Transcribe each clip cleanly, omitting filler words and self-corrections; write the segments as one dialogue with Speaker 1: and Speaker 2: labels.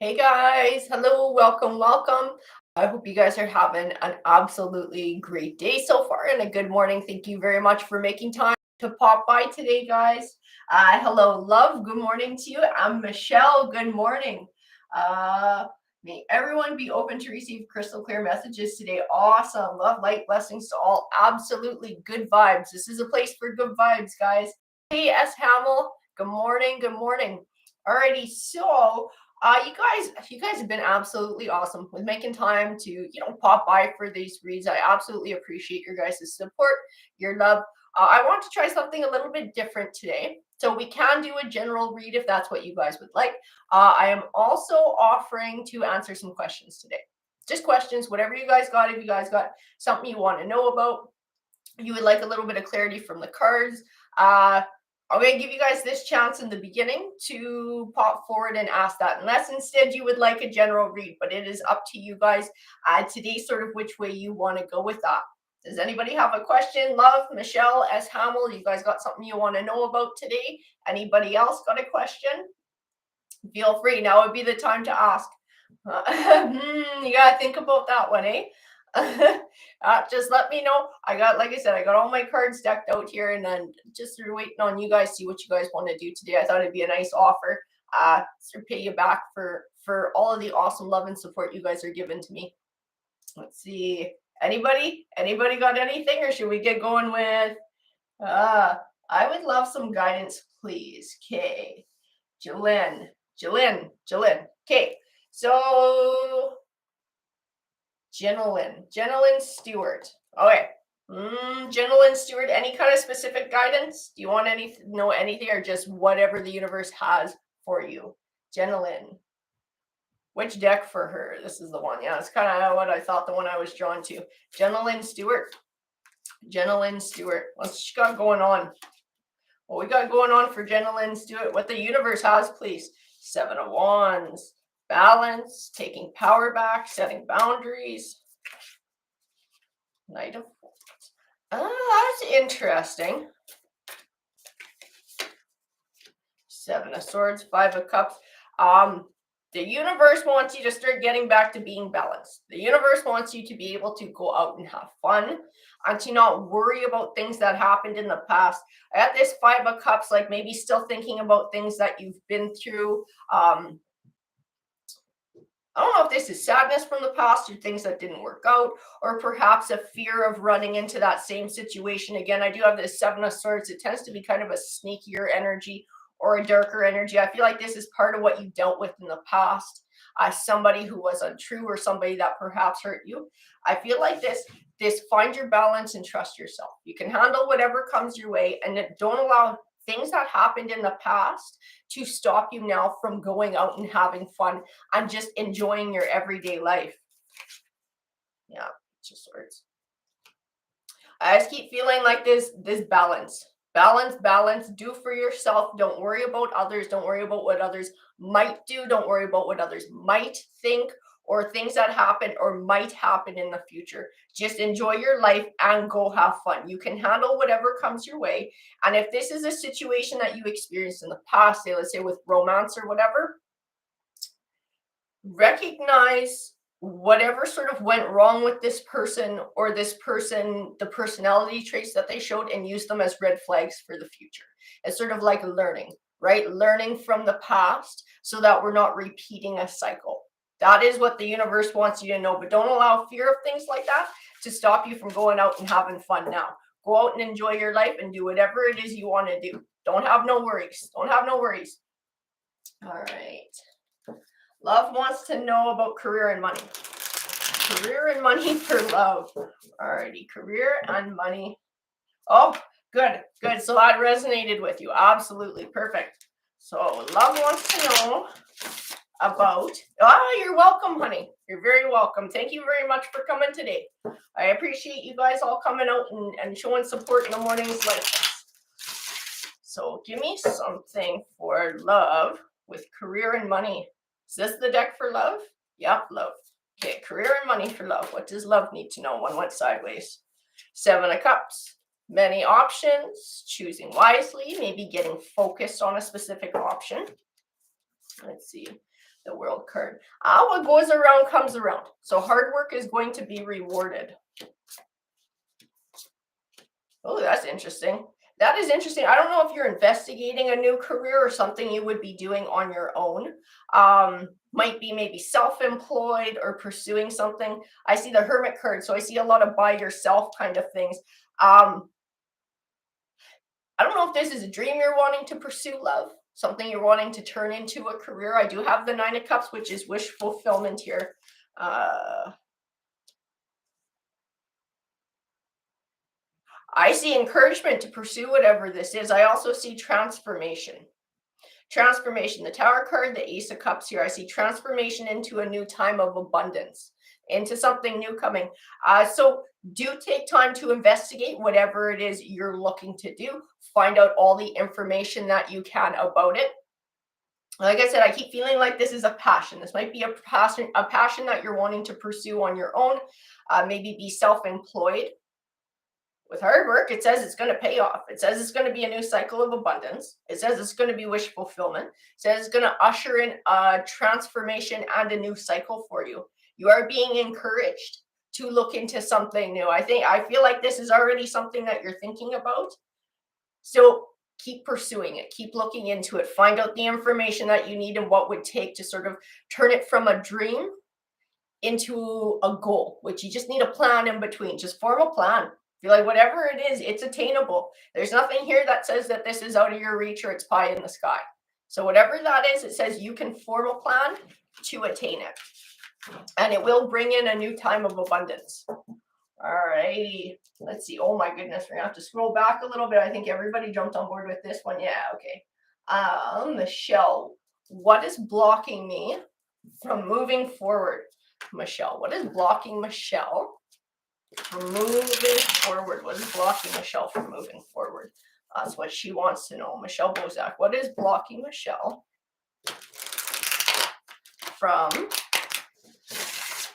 Speaker 1: Hey guys, hello, welcome, welcome. I hope you guys are having an absolutely great day so far and a good morning. Thank you very much for making time to pop by today, guys. Hello, love. Good morning to you. I'm Michelle. Good morning. Uh, May everyone be open to receive crystal clear messages today. Awesome. Love, light, blessings to all. Absolutely good vibes. This is a place for good vibes, guys. Hey, S. Hamill. Good morning. Good morning. Alrighty, so you guys have been absolutely awesome with making time to, pop by for these reads. I absolutely appreciate your guys' support, your love. I want to try something a little bit different today. So we can do a general read if that's what you guys would like. I am also offering to answer some questions today. Just questions, whatever you guys got. If you guys got something you want to know about, you would like a little bit of clarity from the cards, I'm going to give you guys this chance in the beginning to pop forward and ask that, unless instead you would like a general read, but it is up to you guys today, sort of which way you want to go with that. Does anybody have a question? Love, Michelle, S. Hamill, you guys got something you want to know about today? Anybody else got a question? Feel free. Now would be the time to ask. You got to think about that one, eh? Just let me know. Like I said, I got all my cards decked out here, and then just sort of waiting on you guys, see what you guys want to do today. I thought it'd be a nice offer, to pay you back for all of the awesome love and support you guys are giving to me. Let's see. Anybody got anything, or should we get going with? I would love some guidance, please. Okay, Jalen. Okay, so Jenilyn Stewart. Okay. Jenilyn Stewart, any kind of specific guidance? Do you want know anything, or just whatever the universe has for you? Jenilyn. Which deck for her? This is the one. Yeah, it's kind of what I thought, the one I was drawn to. Jenilyn Stewart. What's she got going on? What we got going on for Jenilyn Stewart? What the universe has, please. 7 of Wands. Balance, taking power back, setting boundaries. Knight of Wands. That's interesting. 7 of Swords, 5 of Cups. The universe wants you to start getting back to being balanced. The universe wants you to be able to go out and have fun and to not worry about things that happened in the past. At this 5 of Cups, like maybe still thinking about things that you've been through. I don't know if this is sadness from the past or things that didn't work out, or perhaps a fear of running into that same situation again. I do have this 7 of Swords. It tends to be kind of a sneakier energy or a darker energy. I feel like this is part of what you dealt with in the past. Somebody who was untrue, or somebody that perhaps hurt you. I feel like this find your balance and trust yourself. You can handle whatever comes your way, and don't allow things that happened in the past to stop you now from going out and having fun and just enjoying your everyday life. Yeah, just words. I just keep feeling like this balance. Do for yourself. Don't worry about others. Don't worry about what others might do. Don't worry about what others might think, or things that happen or might happen in the future. Just enjoy your life and go have fun. You can handle whatever comes your way. And if this is a situation that you experienced in the past, say, let's say with romance or whatever, recognize whatever sort of went wrong with this person, or the personality traits that they showed, and use them as red flags for the future. It's sort of like learning, right? Learning from the past so that we're not repeating a cycle. That is what the universe wants you to know, but don't allow fear of things like that to stop you from going out and having fun now. Go out and enjoy your life and do whatever it is you want to do. Don't have no worries. All right. Love wants to know about career and money. Career and money for love. Alrighty, career and money. Oh, good. So that resonated with you. Absolutely perfect. So love wants to know about. You're welcome, honey. You're very welcome. Thank you very much for coming today. I appreciate you guys all coming out and showing support in the mornings like this. So give me something for love with career and money. Is this the deck for love? Yep, love. Okay, career and money for love. What does love need to know? One went sideways. 7 of Cups. Many options. Choosing wisely. Maybe getting focused on a specific option. Let's see. The World card. What goes around comes around. So hard work is going to be rewarded. Oh, that's interesting. That is interesting. I don't know if you're investigating a new career or something you would be doing on your own. Might be maybe self-employed or pursuing something. I see the Hermit card, so I see a lot of by yourself kind of things. I don't know if this is a dream you're wanting to pursue, love, something you're wanting to turn into a career. I do have the Nine of Cups, which is wish fulfillment here. I see encouragement to pursue whatever this is. I also see transformation. Transformation, the Tower card, the Ace of Cups here. I see transformation into a new time of abundance, into something new coming. So do take time to investigate whatever it is you're looking to do. Find out all the information that you can about it. Like I said, I keep feeling like this is a passion. This might be a passion that you're wanting to pursue on your own. Maybe be self-employed. With hard work, it says it's going to pay off. It says it's going to be a new cycle of abundance. It says it's going to be wish fulfillment. It says it's going to usher in a transformation and a new cycle for you. You are being encouraged to look into something new. I feel like this is already something that you're thinking about. So keep pursuing it. Keep looking into it. Find out the information that you need and what would take to sort of turn it from a dream into a goal, which you just need a plan in between. Just form a plan. Feel like whatever it is, it's attainable. There's nothing here that says that this is out of your reach or it's pie in the sky. So whatever that is, it says you can form a plan to attain it. And it will bring in a new time of abundance. All righty. Let's see. Oh my goodness. We're going to have to scroll back a little bit. I think everybody jumped on board with this one. Yeah, okay. Michelle, what is blocking me from moving forward? Michelle, what is blocking Michelle from moving forward? What is blocking Michelle from moving forward? That's what she wants to know. Michelle Bozak, what is blocking Michelle from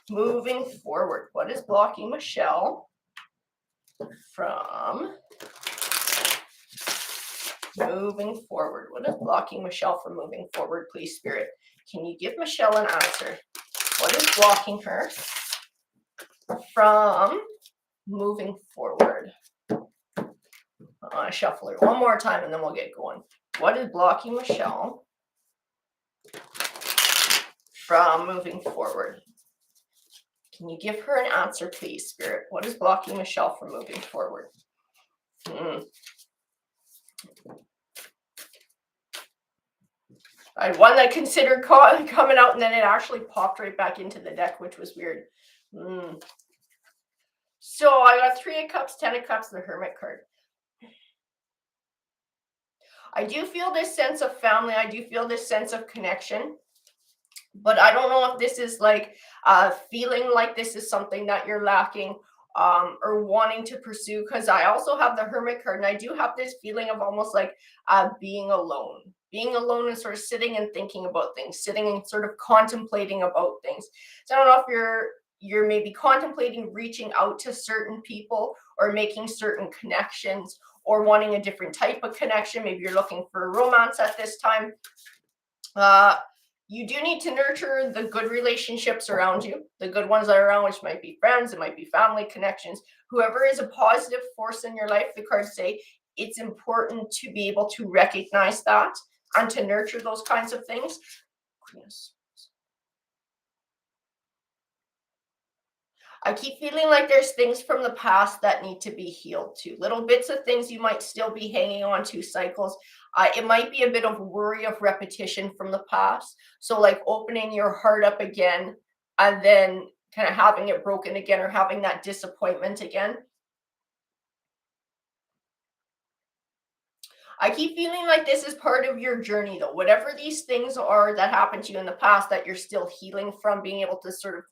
Speaker 1: moving forward? What is blocking Michelle from moving forward? What is blocking Michelle from moving forward, please, Spirit? Can you give Michelle an answer? What is blocking her from moving forward? Shuffle her one more time and then we'll get going. What is blocking Michelle from moving forward? Can you give her an answer, please, Spirit? What is blocking Michelle from moving forward? I had one that considered coming out and then it actually popped right back into the deck, which was weird. So I got 3 of Cups, 10 of Cups, the Hermit card. I do feel this sense of family. I do feel this sense of connection. But I don't know if this is like feeling like this is something that you're lacking or wanting to pursue, because I also have the Hermit card and I do have this feeling of almost like being alone and sort of sitting and thinking about things, sitting and sort of contemplating about things. So I don't know if you're maybe contemplating reaching out to certain people or making certain connections or wanting a different type of connection. Maybe you're looking for romance at this time. You do need to nurture the good relationships around you, the good ones that are around, which might be friends, it might be family connections. Whoever is a positive force in your life, the cards say it's important to be able to recognize that and to nurture those kinds of things. Yes. I keep feeling like there's things from the past that need to be healed too. Little bits of things you might still be hanging on to, cycles. It might be a bit of worry of repetition from the past. So like opening your heart up again and then kind of having it broken again or having that disappointment again. I keep feeling like this is part of your journey though. Whatever these things are that happened to you in the past that you're still healing from, being able to sort of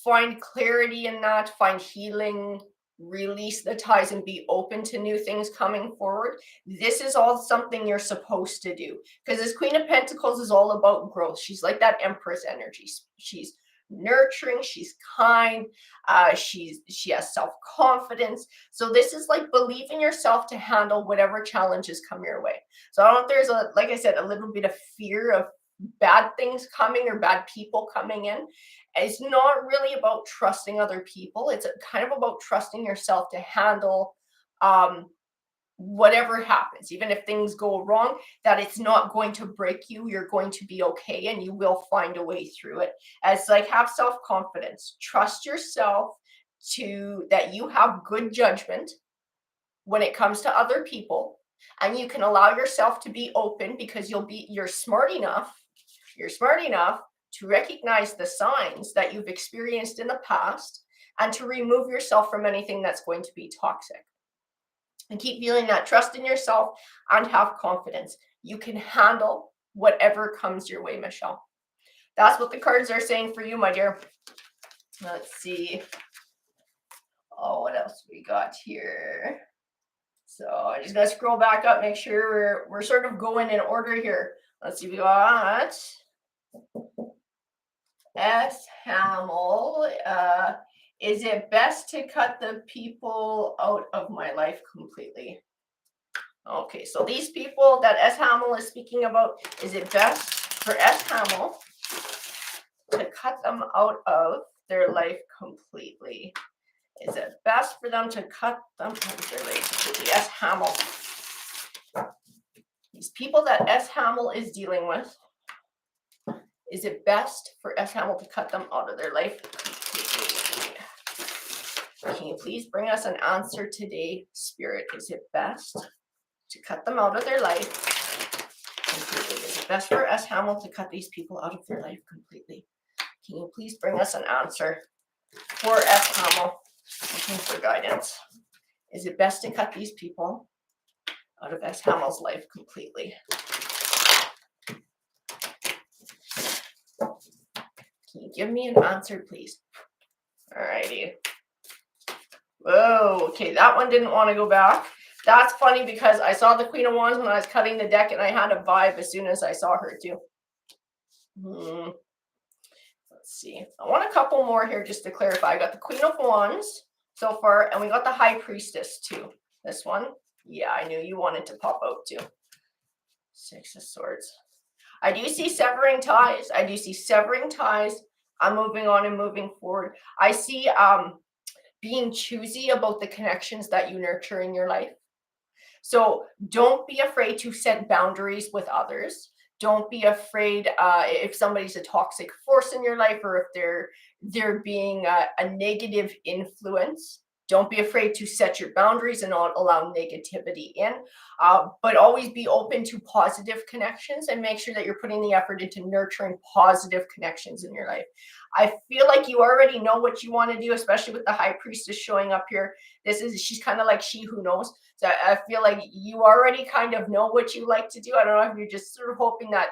Speaker 1: find clarity in that, find healing, release the ties and be open to new things coming forward. This is all something you're supposed to do, because this Queen of Pentacles is all about growth. She's like that Empress energy. She's nurturing, she's kind, she has self-confidence. So this is like believe in yourself to handle whatever challenges come your way. So I don't know if there's like I said, a little bit of fear of bad things coming or bad people coming in. It's not really about trusting other people. It's kind of about trusting yourself to handle um, whatever happens, even if things go wrong, that it's not going to break you. You're going to be okay and you will find a way through it. As like, have self-confidence, trust yourself to that you have good judgment when it comes to other people, and you can allow yourself to be open because you're smart enough to recognize the signs that you've experienced in the past and to remove yourself from anything that's going to be toxic. And keep feeling that trust in yourself and have confidence. You can handle whatever comes your way, Michelle. That's what the cards are saying for you, my dear. Let's see. Oh, what else we got here? So I just gotta scroll back up, make sure we're sort of going in order here. Let's see, we got S. Hamill. Is it best to cut the people out of my life completely? Okay, so these people that S. Hamill is speaking about, is it best for S. Hamill to cut them out of their life completely? Is it best for them to cut them out of their life completely? S. Hamill. These people that S. Hamill is dealing with, is it best for S. Hamill to cut them out of their life completely? Can you please bring us an answer today, Spirit? Is it best to cut them out of their life completely? Is it best for S. Hamill to cut these people out of their life completely? Can you please bring us an answer for S. Hamill? Looking for guidance. Is it best to cut these people out of S. Hamill's life completely? Can you give me an answer, please? Alrighty. Whoa, okay, that one didn't want to go back. That's funny because I saw the Queen of Wands when I was cutting the deck and I had a vibe as soon as I saw her too. Let's see. I want a couple more here just to clarify. I got the Queen of Wands so far, and we got the High Priestess too. This one, yeah, I knew you wanted to pop out too. Six of Swords. I do see severing ties. I'm moving on and moving forward. I see being choosy about the connections that you nurture in your life. So don't be afraid to set boundaries with others. Don't be afraid if somebody's a toxic force in your life or if they're being a negative influence. Don't be afraid to set your boundaries and not allow negativity in, but always be open to positive connections and make sure that you're putting the effort into nurturing positive connections in your life. I feel like you already know what you want to do, especially with the High Priestess showing up here. She's kind of like she who knows. So I feel like you already kind of know what you like to do. I don't know if you're just sort of hoping that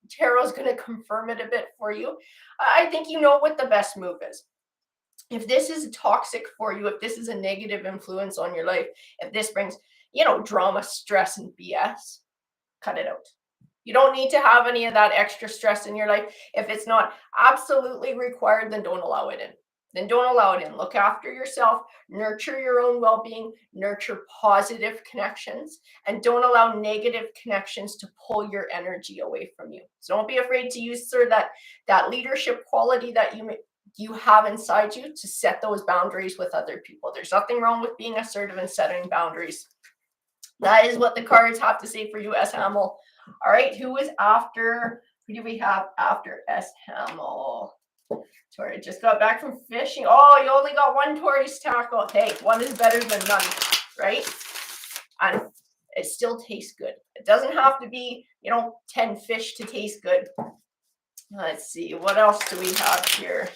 Speaker 1: tarot's going to confirm it a bit for you. I think you know what the best move is. If this is toxic for you, if this is a negative influence on your life, if this brings, drama, stress, and BS, cut it out. You don't need to have any of that extra stress in your life. If it's not absolutely required, then don't allow it in. Look after yourself, nurture your own well-being, nurture positive connections, and don't allow negative connections to pull your energy away from you. So don't be afraid to use sort of that leadership quality that you have inside you to set those boundaries with other people. There's nothing wrong with being assertive and setting boundaries. That is what the cards have to say for you, S. Hamill. All right, who do we have after S. Hamill? Tori just got back from fishing. Oh, you only got one Tori's tackle. Hey, one is better than none, right? And it still tastes good. It doesn't have to be, 10 fish to taste good. Let's see, what else do we have here?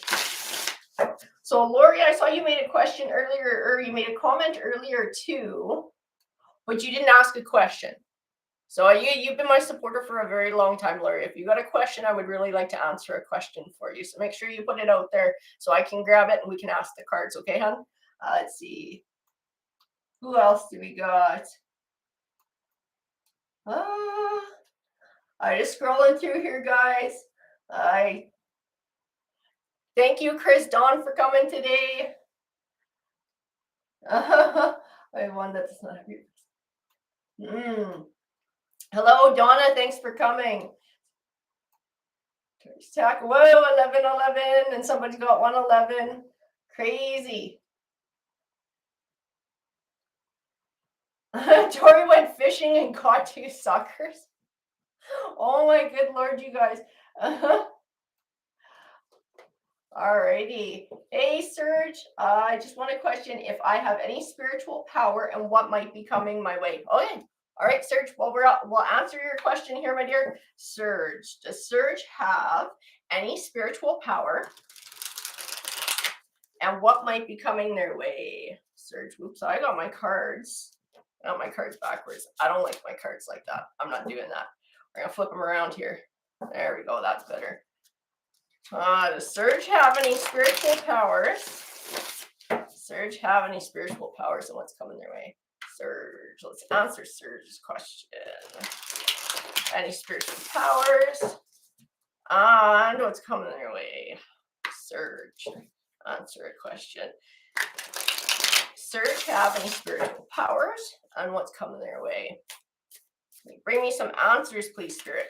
Speaker 1: So, Lori, I saw you made a question earlier, or you made a comment earlier too, but you didn't ask a question. So you've been my supporter for a very long time, Lori. If you got a question, I would really like to answer a question for you. So make sure you put it out there so I can grab it and we can ask the cards. Okay, hon? Let's see. Who else do we got? I just scrolling through here, guys. Thank you, Chris Dawn, for coming today. I have one that does not have your. Hello, Donna. Thanks for coming. Stack. Whoa, 11, 11, and somebody's got 111. Crazy. Tori went fishing and caught 2 suckers. Oh my good lord, you guys. Alrighty. Hey, Serge. I just want to question if I have any spiritual power and what might be coming my way. Okay. All right, Serge. Well, we'll answer your question here, my dear. Serge, does Serge have any spiritual power and what might be coming their way? Serge, whoops, I got my cards. I got my cards backwards. I don't like my cards like that. I'm not doing that. We're gonna flip them around here. There we go. That's better. Does Serge have any spiritual powers? Serge have any spiritual powers and what's coming their way? Serge, let's answer Serge's question. Any spiritual powers and what's coming their way? Serge, answer a question. Serge have any spiritual powers and what's coming their way? Bring me some answers, please, Spirit.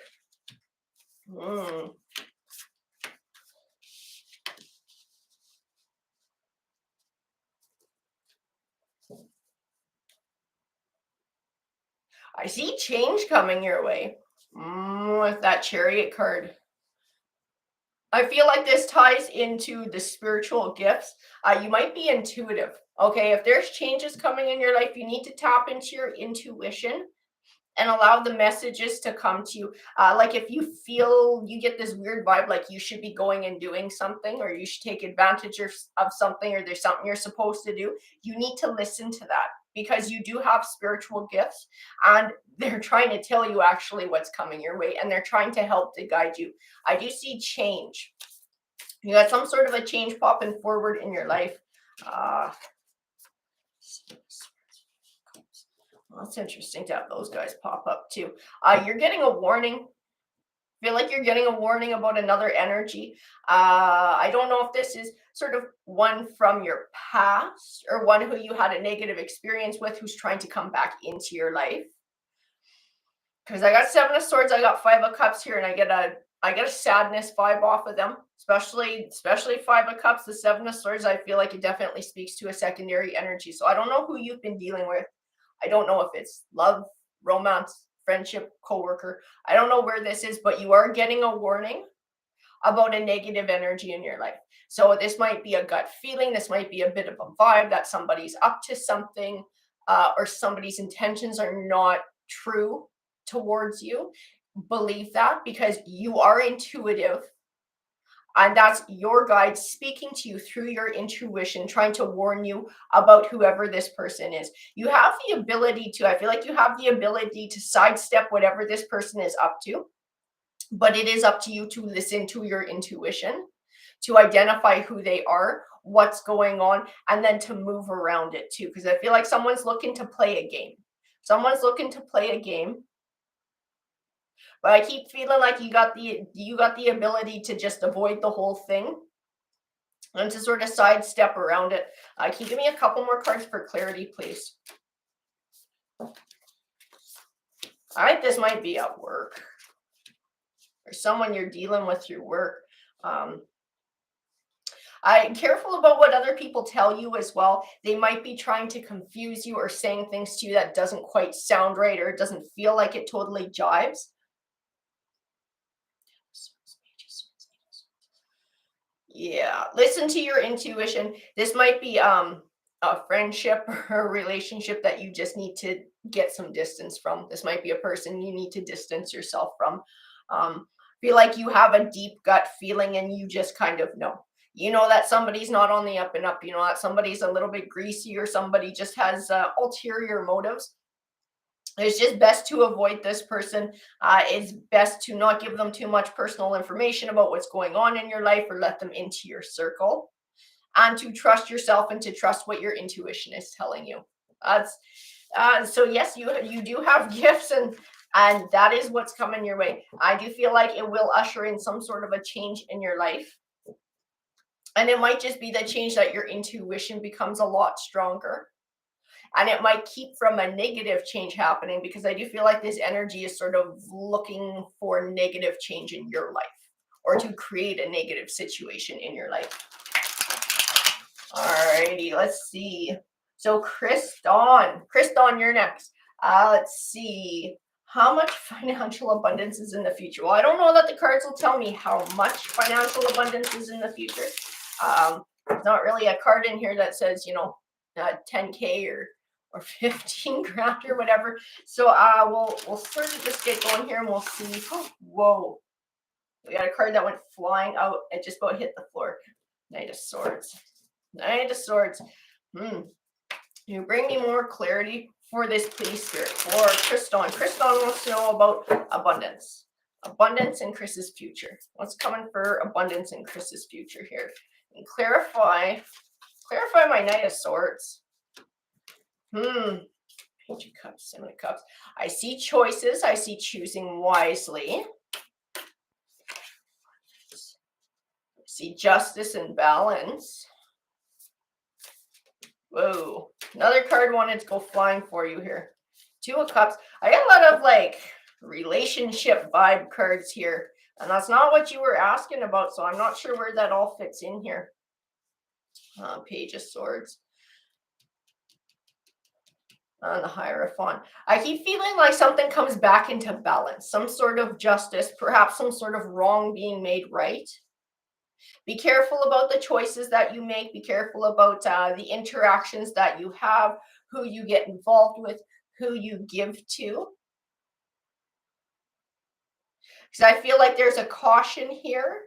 Speaker 1: I see change coming your way with that Chariot card. I feel like this ties into the spiritual gifts. You might be intuitive. Okay, if there's changes coming in your life, you need to tap into your intuition and allow the messages to come to you. Like if you feel you get this weird vibe, like you should be going and doing something, or you should take advantage of something, or there's something you're supposed to do, you need to listen to that because you do have spiritual gifts and they're trying to tell you actually what's coming your way and they're trying to help to guide you. I do see change. You got some sort of a change popping forward in your life. Well, that's interesting to have those guys pop up too. You're getting a warning. I feel like you're getting a warning about another energy. I don't know if this is sort of one from your past or one who you had a negative experience with who's trying to come back into your life. Because I got 7 of Swords, I got 5 of Cups here, and I get a sadness vibe off of them, especially 5 of Cups. The 7 of Swords, I feel like it definitely speaks to a secondary energy. So I don't know who you've been dealing with. I don't know if it's love, romance, friendship, coworker. I don't know where this is, but you are getting a warning about a negative energy in your life. So this might be a gut feeling. This might be a bit of a vibe that somebody's up to something, or somebody's intentions are not true towards you. Believe that because you are intuitive. And that's your guide speaking to you through your intuition, trying to warn you about whoever this person is. You have the ability to, I feel like you have the ability to sidestep whatever this person is up to, but it is up to you to listen to your intuition, to identify who they are, what's going on, and then to move around it too. Because I feel like someone's looking to play a game. Someone's looking to play a game. But I keep feeling like you got the ability to just avoid the whole thing and to sort of sidestep around it. Can you give me a couple more cards for clarity, please? All right, this might be at work or someone you're dealing with through work. I'm careful about what other people tell you as well. They might be trying to confuse you or saying things to you that doesn't quite sound right or it doesn't feel like it totally jives. Yeah, listen to your intuition. This might be a friendship or a relationship that you just need to get some distance from. This might be a person you need to distance yourself from. Feel like you have a deep gut feeling and you just kind of know. You know that somebody's not on the up and up. You know that somebody's a little bit greasy or somebody just has ulterior motives. It's just best to avoid this person. It's best to not give them too much personal information about what's going on in your life or let them into your circle, and to trust yourself and to trust what your intuition is telling you. So yes, you do have gifts, and that is what's coming your way. I do feel like it will usher in some sort of a change in your life, and it might just be the change that your intuition becomes a lot stronger. And it might keep from a negative change happening because I do feel like this energy is sort of looking for negative change in your life or to create a negative situation in your life. Alrighty, let's see. So Kriston, you're next. Let's see. How much financial abundance is in the future? Well, I don't know that the cards will tell me how much financial abundance is in the future. There's not really a card in here that says, 10K or 15 grand or whatever. So we'll sort of just get going here and we'll see. Oh, whoa. We got a card that went flying out and just about hit the floor. Knight of Swords. Knight of Swords. You bring me more clarity for this, please, Spirit. For Kriston. Kriston wants to know about abundance. Abundance in Chris's future. What's coming for abundance in Chris's future here? And clarify my Knight of Swords. Page of Cups, Seven of Cups. I see choices. I see choosing wisely. I see justice and balance. Whoa. Another card wanted to go flying for you here. Two of Cups. I got a lot of relationship vibe cards here. And that's not what you were asking about. So I'm not sure where that all fits in here. Page of Swords. And the Hierophant. I keep feeling like something comes back into balance. Some sort of justice. Perhaps some sort of wrong being made right. Be careful about the choices that you make. Be careful about the interactions that you have, who you get involved with, who you give to. Because I feel like there's a caution here.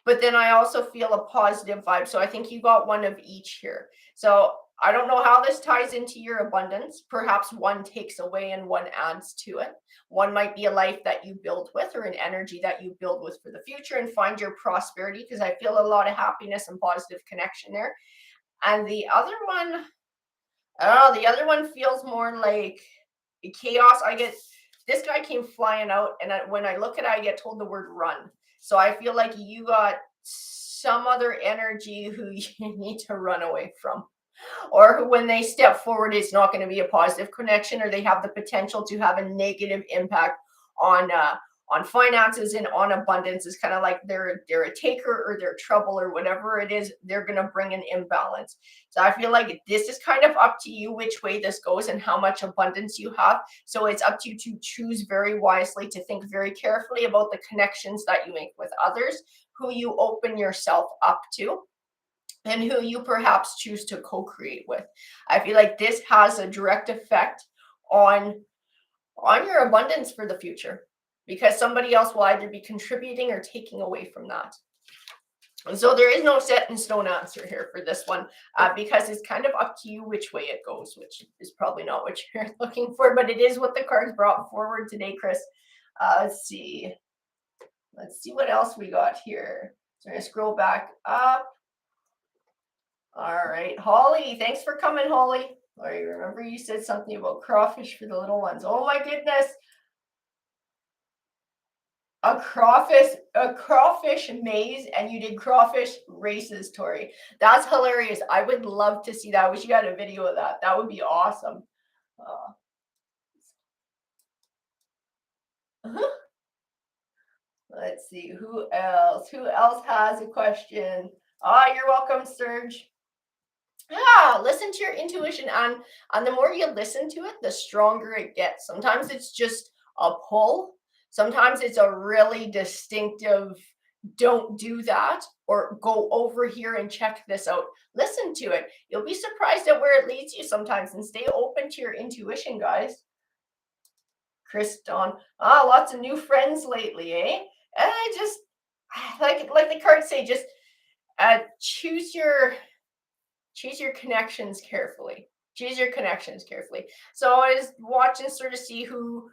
Speaker 1: But then I also feel a positive vibe. So I think you got one of each here. So I don't know how this ties into your abundance. Perhaps one takes away and one adds to it. One might be a life that you build with or an energy that you build with for the future and find your prosperity, because I feel a lot of happiness and positive connection there. And the other one, I don't know, the other one feels more like chaos. This guy came flying out, and when I look at it, I get told the word run. So I feel like you got some other energy who you need to run away from. Or who, when they step forward, it's not going to be a positive connection, or they have the potential to have a negative impact on finances and on abundance. Is kind of like they're a taker or they're trouble or whatever it is. They're going to bring an imbalance. So I feel like this is kind of up to you which way this goes and how much abundance you have. So it's up to you to choose very wisely, to think very carefully about the connections that you make with others, who you open yourself up to, and who you perhaps choose to co-create with. I feel like this has a direct effect on your abundance for the future, because somebody else will either be contributing or taking away from that. And so there is no set in stone answer here for this one, because it's kind of up to you which way it goes, which is probably not what you're looking for, but it is what the cards brought forward today, Chris. Let's see what else we got here. So I'm going to scroll back up. All right, Holly, thanks for coming, Holly. I remember you said something about crawfish for the little ones. Oh my goodness. A crawfish maze, and you did crawfish races, Tori. That's hilarious. I would love to see that. I wish you had a video of that. That would be awesome. Let's see, who else has a question? You're welcome, Serge. Listen to your intuition, and the more you listen to it, the stronger it gets. Sometimes it's just a pull. Sometimes it's a really distinctive, don't do that, or go over here and check this out. Listen to it. You'll be surprised at where it leads you sometimes, and stay open to your intuition, guys. Kriston, lots of new friends lately, eh? And I just, like the cards say, just choose your connections carefully. Choose your connections carefully. So I was watching, sort of see who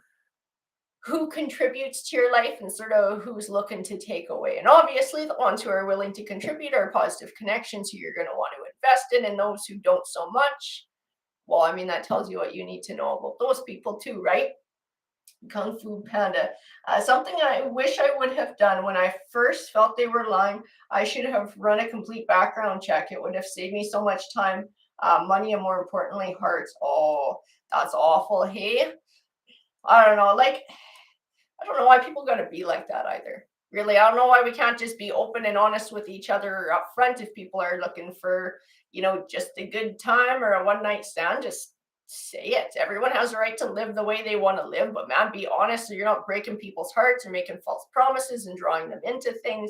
Speaker 1: contributes to your life and sort of who's looking to take away. And obviously the ones who are willing to contribute are positive connections who you're going to want to invest in, and those who don't so much, well, I mean, that tells you what you need to know about those people too, right? Kung Fu Panda. Something I wish I would have done when I first felt they were lying. I should have run a complete background check. It would have saved me so much time, money, and more importantly, hearts. Oh, that's awful. Hey, I don't know. I don't know why people got to be like that either. Really, I don't know why we can't just be open and honest with each other up front. If people are looking for, just a good time or a one night stand, just say it. Everyone has a right to live the way they want to live, but man, be honest so you're not breaking people's hearts or making false promises and drawing them into things.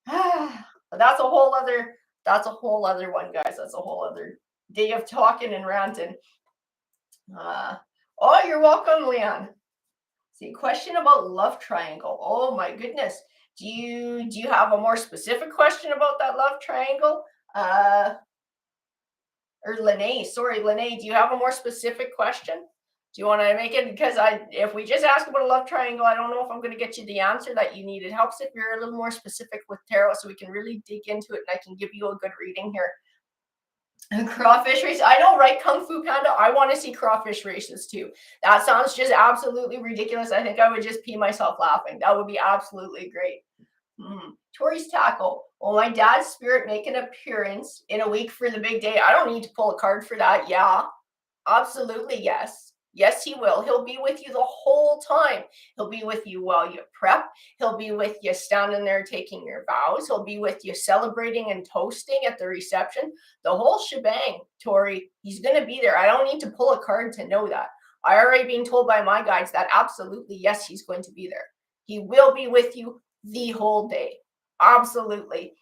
Speaker 1: But that's a whole other one, guys. That's a whole other day of talking and ranting. Oh, you're welcome, Leon. See, question about love triangle. Oh my goodness. Do you have a more specific question about that love triangle? Or Lene, sorry, Lene, do you have a more specific question? Do you want to make it? Because if we just ask about a love triangle, I don't know if I'm going to get you the answer that you need. It helps if you're a little more specific with tarot, so we can really dig into it, and I can give you a good reading here. And crawfish race. I know, right? Kung Fu Panda. I want to see crawfish races too. That sounds just absolutely ridiculous. I think I would just pee myself laughing. That would be absolutely great. Tori's tackle. Will my dad's spirit make an appearance in a week for the big day? I don't need to pull a card for that. Yeah, absolutely. Yes. Yes, he will. He'll be with you the whole time. He'll be with you while you prep. He'll be with you standing there taking your vows. He'll be with you celebrating and toasting at the reception. The whole shebang, Tori. He's going to be there. I don't need to pull a card to know that. I already been told by my guides that absolutely, yes, he's going to be there. He will be with you the whole day. Absolutely.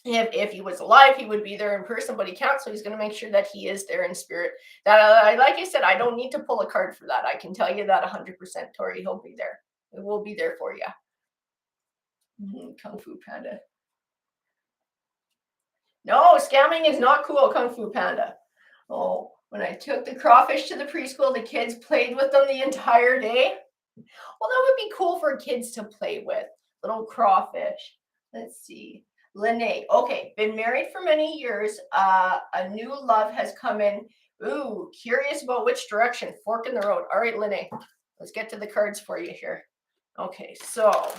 Speaker 1: If he was alive, he would be there in person, but he can't, so he's going to make sure that he is there in spirit. That, like I said, I don't need to pull a card for that. I can tell you that 100%, Tori. He'll be there. It will be there for you. Kung Fu Panda. No, scamming is not cool, Kung Fu Panda. Oh, when I took the crawfish to the preschool, the kids played with them the entire day. Well, that would be cool for kids to play with. Little crawfish. Let's see. Lene. Okay, been married for many years. A new love has come in. Ooh, curious about which direction. Fork in the road. All right, Lene. Let's get to the cards for you here. Okay, so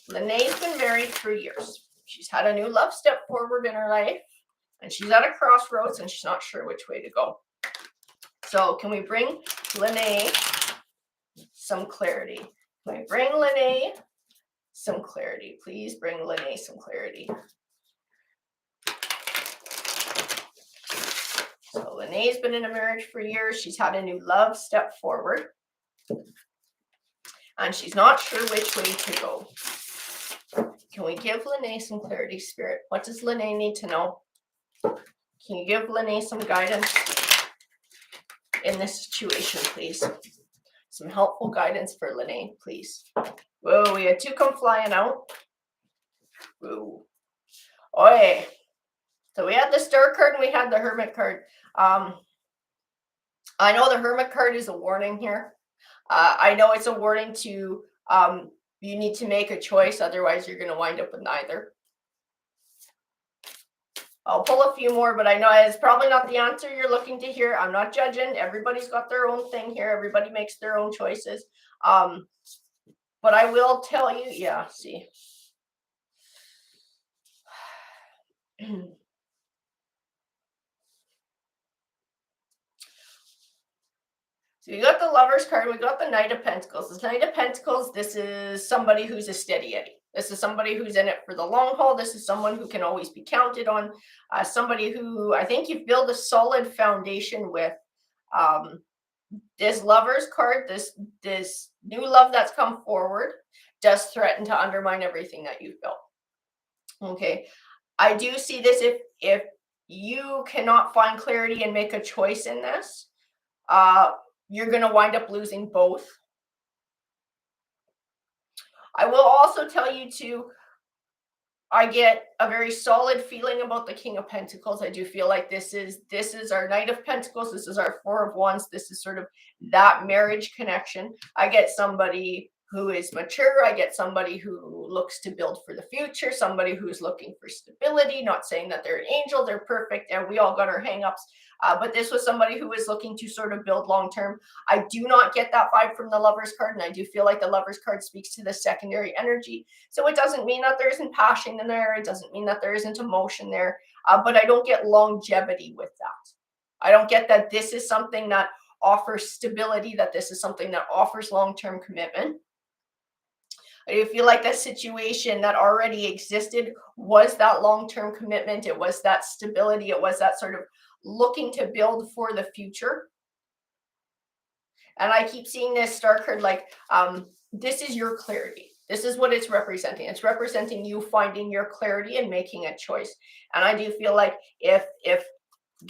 Speaker 1: Lene's been married for years. She's had a new love step forward in her life, and she's at a crossroads, and she's not sure which way to go. So can we bring Lene some clarity? Can we bring Lene some clarity? Please bring Lene some clarity. So Lene's been in a marriage for years. She's had a new love step forward. And she's not sure which way to go. Can we give Lene some clarity, Spirit? What does Lene need to know? Can you give Lene some guidance in this situation, please? Some helpful guidance for Lene, please. Whoa, we had two come flying out. Whoa. Oi. So we had the Star card and we had the Hermit card. I know the Hermit card is a warning here. I know it's a warning to you need to make a choice, otherwise you're going to wind up with neither. I'll pull a few more, but I know it's probably not the answer you're looking to hear. I'm not judging. Everybody's got their own thing here. Everybody makes their own choices. But I will tell you, yeah, see. So we got the Lover's card, we got the Knight of Pentacles. This Knight of Pentacles, this is somebody who's a steady Eddie. This is somebody who's in it for the long haul. This is someone who can always be counted on. Somebody who I think you've built a solid foundation with. This Lover's card, this new love that's come forward, does threaten to undermine everything that you've built. Okay, I do see this if you cannot find clarity and make a choice in this, you're going to wind up losing both. I will also tell you too, I get a very solid feeling about the King of Pentacles. I do feel like this is our Knight of Pentacles. This is our Four of Wands. This is sort of that marriage connection. I get somebody who is mature. I get somebody who looks to build for the future, somebody who's looking for stability, not saying that they're an angel, they're perfect, and we all got our hangups. But this was somebody who was looking to sort of build long-term. I do not get that vibe from the Lover's card, and I do feel like the Lover's card speaks to the secondary energy. So it doesn't mean that there isn't passion in there. It doesn't mean that there isn't emotion there. But I don't get longevity with that. I don't get that this is something that offers stability, that this is something that offers long-term commitment. I feel like that situation that already existed was that long-term commitment. It was that stability. It was that sort of looking to build for the future. And I keep seeing this star card like this is your clarity. This is what it's representing. It's representing you finding your clarity and making a choice. And I do feel like if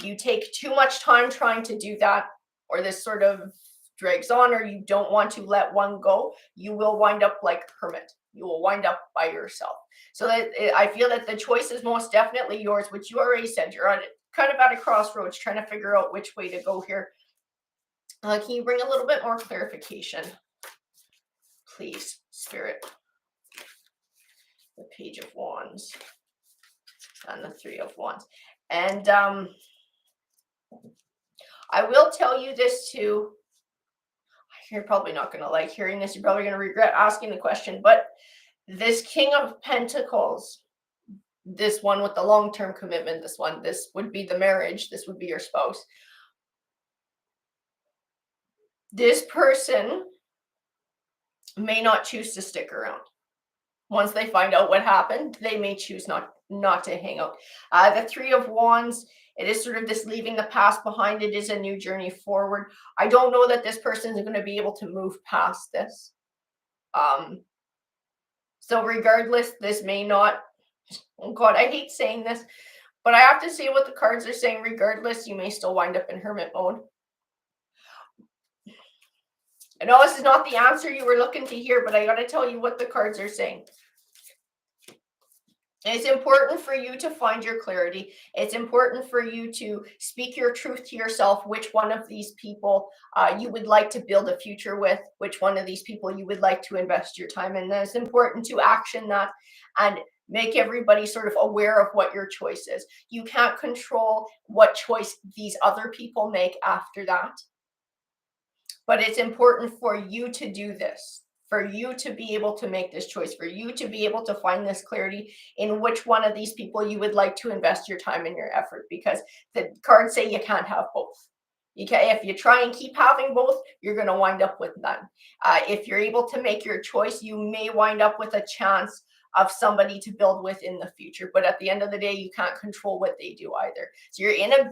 Speaker 1: you take too much time trying to do that, or this sort of drags on, or you don't want to let one go, you will wind up like hermit. You will wind up by yourself. So that I feel that the choice is most definitely yours, which you already said. You're on kind of at a crossroads trying to figure out which way to go here. Can you bring a little bit more clarification, please, Spirit? The Page of Wands and the Three of Wands. And I will tell you this too. You're probably not going to like hearing this. You're probably going to regret asking the question. But this King of Pentacles, this one with the long-term commitment, this would be the marriage. This would be your spouse. This person may not choose to stick around. Once they find out what happened, they may choose not to hang out. The Three of Wands, it is sort of this leaving the past behind. It is a new journey forward. I don't know that this person is going to be able to move past this. So regardless, this may not, oh God, I hate saying this, but I have to say what the cards are saying. Regardless, you may still wind up in hermit mode. I know this is not the answer you were looking to hear, but I got to tell you what the cards are saying. It's important for you to find your clarity. It's important for you to speak your truth to yourself, which one of these people you would like to build a future with, which one of these people you would like to invest your time in. And it's important to action that and make everybody sort of aware of what your choice is. You can't control what choice these other people make after that. But it's important for you to do this, for you to be able to make this choice, for you to be able to find this clarity in which one of these people you would like to invest your time and your effort, because the cards say you can't have both. If you try and keep having both, you're going to wind up with none. If you're able to make your choice, you may wind up with a chance of somebody to build with in the future. But at the end of the day, you can't control what they do either. So you're in a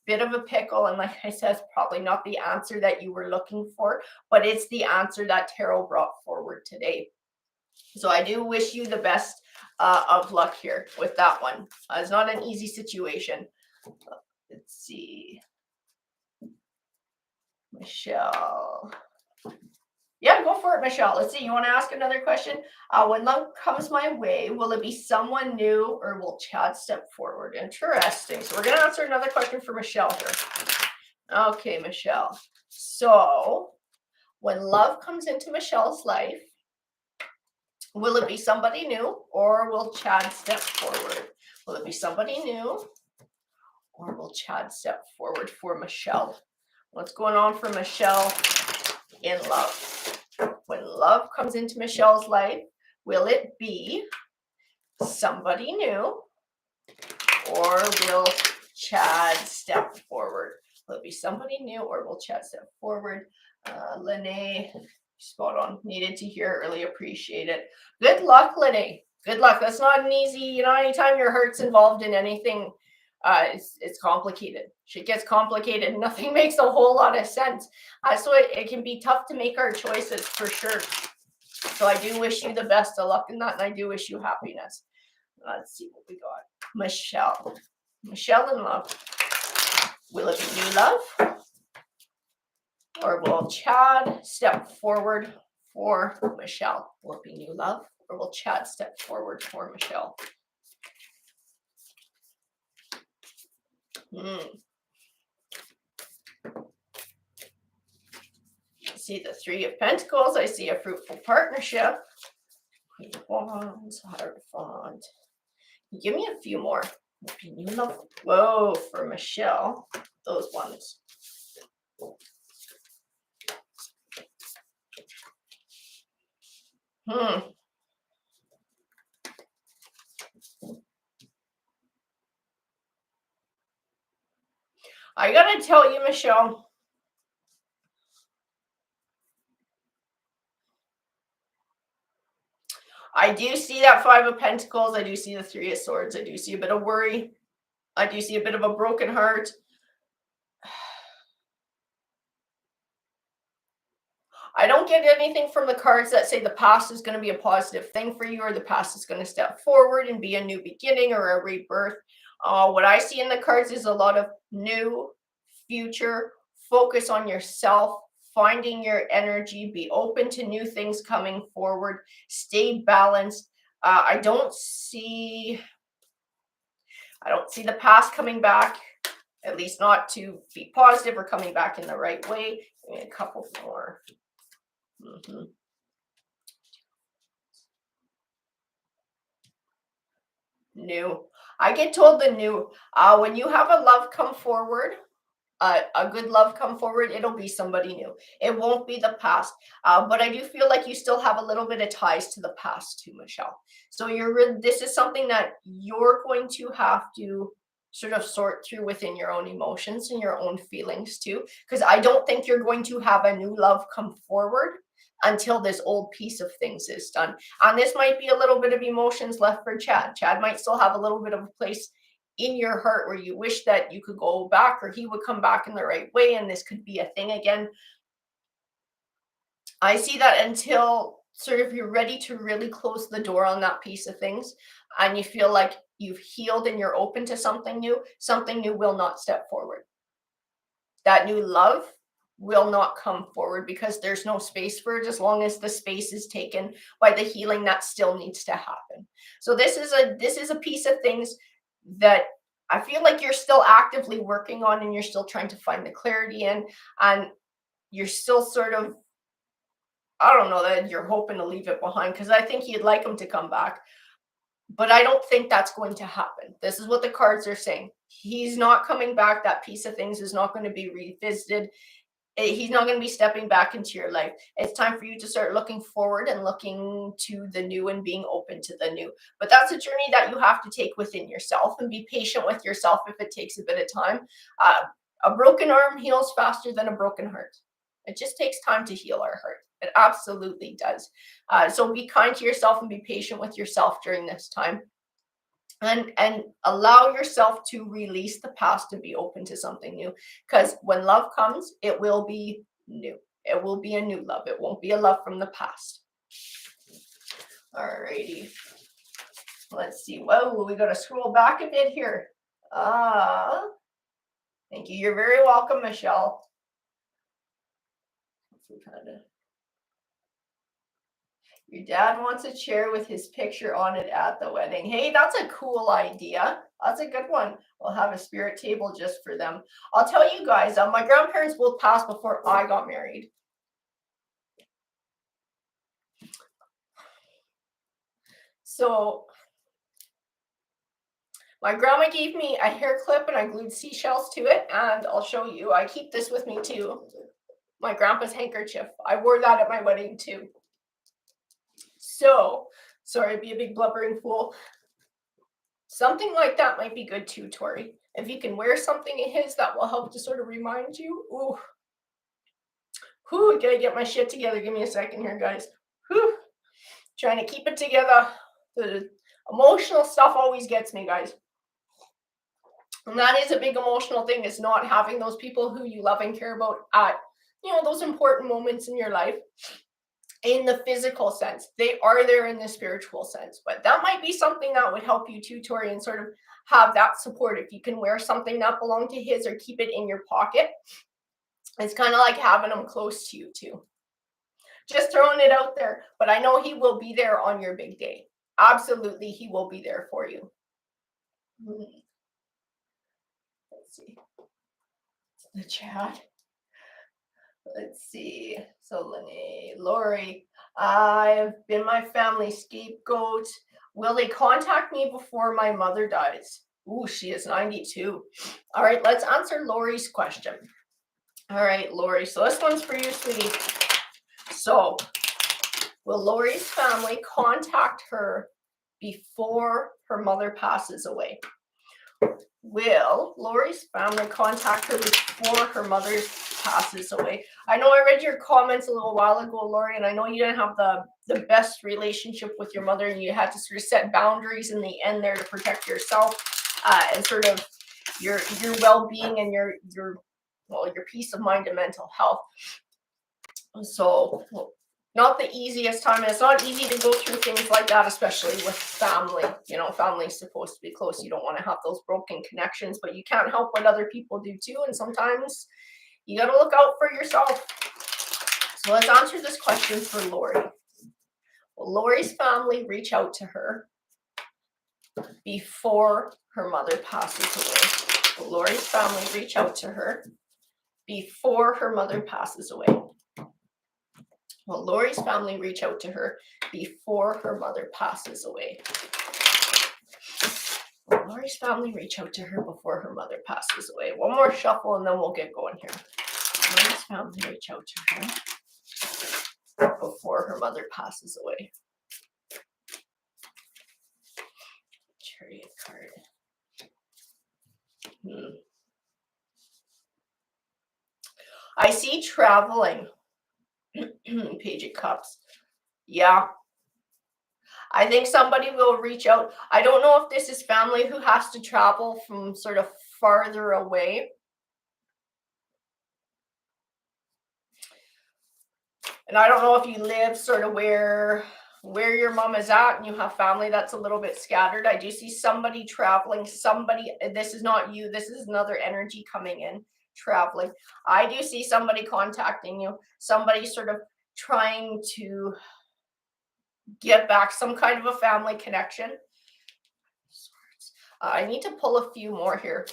Speaker 1: bit of a pickle, and like I said, it's probably not the answer that you were looking for, but it's the answer that tarot brought forward today. So I do wish you the best of luck here with that one. It's not an easy situation. Let's see, Michelle. Yeah, go for it, Michelle. Let's see. You want to ask another question? When love comes my way, will it be someone new, or will Chad step forward? Interesting. So we're going to answer another question for Michelle here. Okay, Michelle. So when love comes into Michelle's life, will it be somebody new, or will Chad step forward? Will it be somebody new, or will Chad step forward for Michelle? What's going on for Michelle in love? When love comes into Michelle's life, will it be somebody new, or will Chad step forward? Will it be somebody new, or will Chad step forward? Lene, spot on. Needed to hear it. Really appreciate it. Good luck, Lene. Good luck. That's not an easy, anytime your heart's involved in anything, it's complicated. Shit gets complicated. Nothing makes a whole lot of sense. So it can be tough to make our choices for sure. So I do wish you the best of luck in that, and I do wish you happiness. Let's see what we got. Michelle. Michelle in love. Will it be new love? Or will Chad step forward for Michelle? Will it be new love? Or will Chad step forward for Michelle? I see the Three of Pentacles. I see a fruitful partnership. Queen of Wands, Hierophant. Give me a few more. New love. Whoa, for Michelle. Those ones. I gotta tell you, Michelle, I do see that Five of Pentacles. I do see the Three of Swords. I do see a bit of worry. I do see a bit of a broken heart. I don't get anything from the cards that say the past is going to be a positive thing for you, or the past is going to step forward and be a new beginning or a rebirth. What I see in the cards is a lot of new, future, focus on yourself, finding your energy, be open to new things coming forward, stay balanced. I don't see the past coming back, at least not to be positive or coming back in the right way. Give me a couple more. New. I get told the new. When you have a love come forward, a good love come forward, it'll be somebody new. It won't be the past. But I do feel like you still have a little bit of ties to the past too, Michelle. So this is something that you're going to have to sort of sort through within your own emotions and your own feelings too. Because I don't think you're going to have a new love come forward until this old piece of things is done. And this might be a little bit of emotions left for Chad. Chad might still have a little bit of a place in your heart where you wish that you could go back, or he would come back in the right way, and this could be a thing again. I see that until sort of you're ready to really close the door on that piece of things, and you feel like you've healed and you're open to something new will not step forward. That new love will not come forward because there's no space for it, as long as the space is taken by the healing that still needs to happen. So this is a piece of things that I feel like you're still actively working on, and you're still trying to find the clarity in, and you're still sort of, I don't know that you're hoping to leave it behind, because I think you'd like him to come back, but I don't think that's going to happen. This is what the cards are saying. He's not coming back. That piece of things is not going to be revisited. He's not going to be stepping back into your life. It's time for you to start looking forward and looking to the new and being open to the new. But that's a journey that you have to take within yourself, and be patient with yourself if it takes a bit of time. A broken arm heals faster than a broken heart. It just takes time to heal our heart. It absolutely does. So be kind to yourself and be patient with yourself during this time. And allow yourself to release the past and be open to something new, because when love comes, it will be new. It will be a new love. It won't be a love from the past. Alrighty, let's see. Whoa, we got to scroll back a bit here. Thank you. You're very welcome, Michelle. Your dad wants a chair with his picture on it at the wedding. Hey, that's a cool idea. That's a good one. We'll have a spirit table just for them. I'll tell you guys, my grandparents both passed before I got married. So my grandma gave me a hair clip, and I glued seashells to it, and I'll show you. I keep this with me too. My grandpa's handkerchief. I wore that at my wedding too. So, sorry, be a big blubbering fool. Something like that might be good too, Tori. If you can wear something of his, that will help to sort of remind you. Ooh. Whew, gotta get my shit together. Give me a second here, guys. Whew. Trying to keep it together. The emotional stuff always gets me, guys. And that is a big emotional thing, is not having those people who you love and care about at, those important moments in your life. In the physical sense, they are there in the spiritual sense, but that might be something that would help you too, Tori, and sort of have that support. If you can wear something that belonged to his or keep it in your pocket, it's kind of like having them close to you too. Just throwing it out there, but I know he will be there on your big day. Absolutely, he will be there for you. Let's see. The chat. Let's see. So Lori, I've been my family's scapegoat. Will they contact me before my mother dies? Ooh, she is 92. All right, let's answer Lori's question. All right, Lori. So this one's for you, sweetie. So, will Lori's family contact her before her mother passes away? Will Lori's family contact her before her mother passes away? I know I read your comments a little while ago, Lori, and I know you didn't have the best relationship with your mother, and you had to sort of set boundaries in the end there to protect yourself and sort of your well-being and your peace of mind and mental health. So not the easiest time. It's not easy to go through things like that, especially with family. You know, family's supposed to be close. You don't want to have those broken connections, but you can't help what other people do too. And sometimes you got to look out for yourself. So let's answer this question for Lori. Will Lori's family reach out to her before her mother passes away? Will Lori's family reach out to her before her mother passes away? Will Lori's family reach out to her before her mother passes away? Will Lori's family reach out to her before her mother passes away? One more shuffle and then we'll get going here. Will Lori's family reach out to her before her mother passes away? Chariot card. I see traveling. Page of Cups. Yeah. I think somebody will reach out. I don't know if this is family who has to travel from sort of farther away. And I don't know if you live sort of where your mom is at and you have family that's a little bit scattered. I do see somebody traveling. Somebody, this is not you. This is another energy coming in, traveling. I do see somebody contacting you. Somebody sort of trying to get back some kind of a family connection. I need to pull a few more here.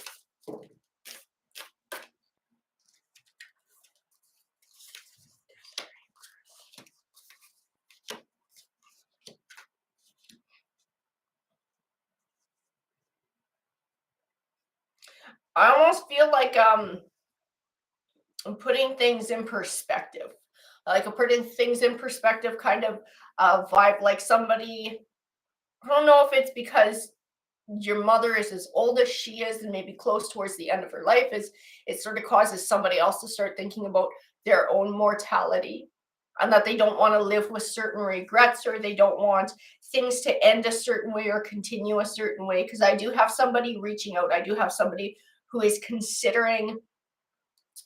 Speaker 1: I almost feel like I'm putting things in perspective. Like a putting things in perspective kind of vibe, like somebody, I don't know if it's because your mother is as old as she is and maybe close towards the end of her life, is it sort of causes somebody else to start thinking about their own mortality and that they don't want to live with certain regrets, or they don't want things to end a certain way or continue a certain way. Because I do have somebody reaching out. I do have somebody who is considering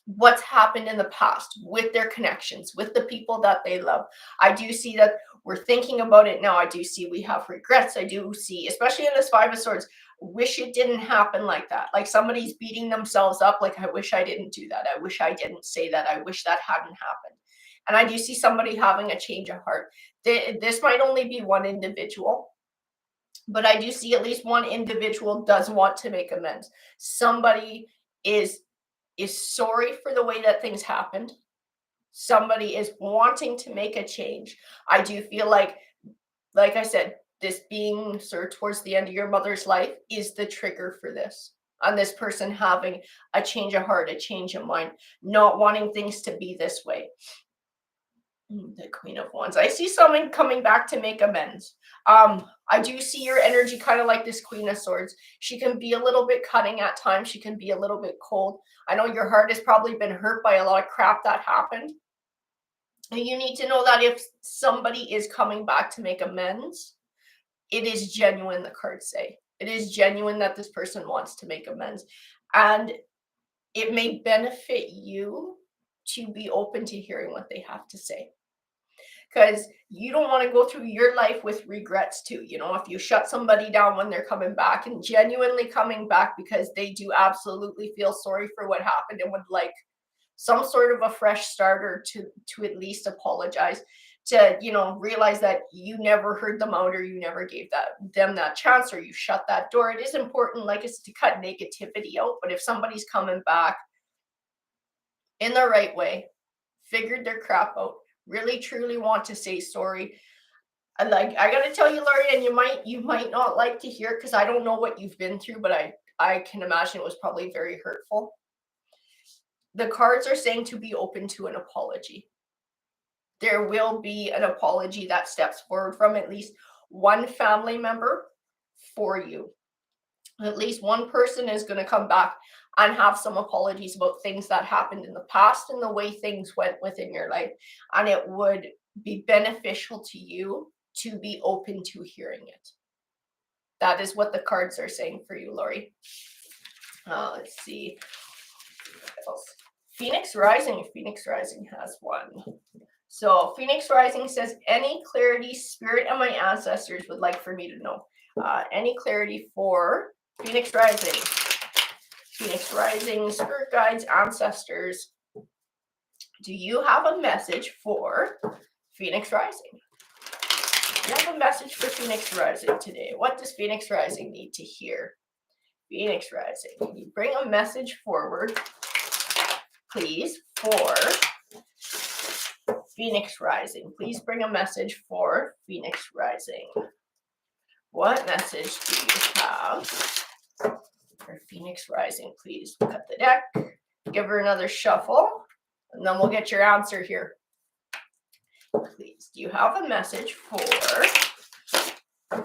Speaker 1: what's happened in the past with their connections, with the people that they love. I do see that we're thinking about it now. I do see we have regrets. I do see, especially in this Five of Swords, wish it didn't happen like that. Like somebody's beating themselves up, like, I wish I didn't do that. I wish I didn't say that. I wish that hadn't happened. And I do see somebody having a change of heart. This might only be one individual, but I do see at least one individual does want to make amends. Somebody is sorry for the way that things happened. Somebody is wanting to make a change. I do feel like I said, this being sort of towards the end of your mother's life is the trigger for this. And this person having a change of heart, a change of mind, not wanting things to be this way. The Queen of Wands. I see someone coming back to make amends. I do see your energy kind of like this Queen of Swords. She can be a little bit cutting at times. She can be a little bit cold. I know your heart has probably been hurt by a lot of crap that happened. And you need to know that if somebody is coming back to make amends, it is genuine, the cards say. It is genuine that this person wants to make amends. And it may benefit you to be open to hearing what they have to say. Because you don't want to go through your life with regrets too. You know, if you shut somebody down when they're coming back and genuinely coming back because they do absolutely feel sorry for what happened and would like some sort of a fresh starter to at least apologize, to, you know, realize that you never heard them out, or you never gave them that chance, or you shut that door. It is important, like it's to cut negativity out. But if somebody's coming back in the right way, figured their crap out, really truly want to say sorry, and like, I gotta tell you, Laurie, and you might not like to hear it because I don't know what you've been through, but I can imagine it was probably very hurtful. The cards are saying to be open to an apology. There will be an apology that steps forward from at least one family member for you. At least one person is going to come back and have some apologies about things that happened in the past and the way things went within your life. And it would be beneficial to you to be open to hearing it. That is what the cards are saying for you, Lori. Let's see. What else? Phoenix Rising. Phoenix Rising has one. So Phoenix Rising says, any clarity Spirit and my ancestors would like for me to know. Any clarity for Phoenix Rising. Phoenix Rising, Spirit Guides, Ancestors. Do you have a message for Phoenix Rising? Do you have a message for Phoenix Rising today? What does Phoenix Rising need to hear? Phoenix Rising, can you bring a message forward, please, for Phoenix Rising? Please bring a message for Phoenix Rising. What message do you have for Phoenix Rising? Please cut the deck, give her another shuffle, and then we'll get your answer here. Please, do you have a message for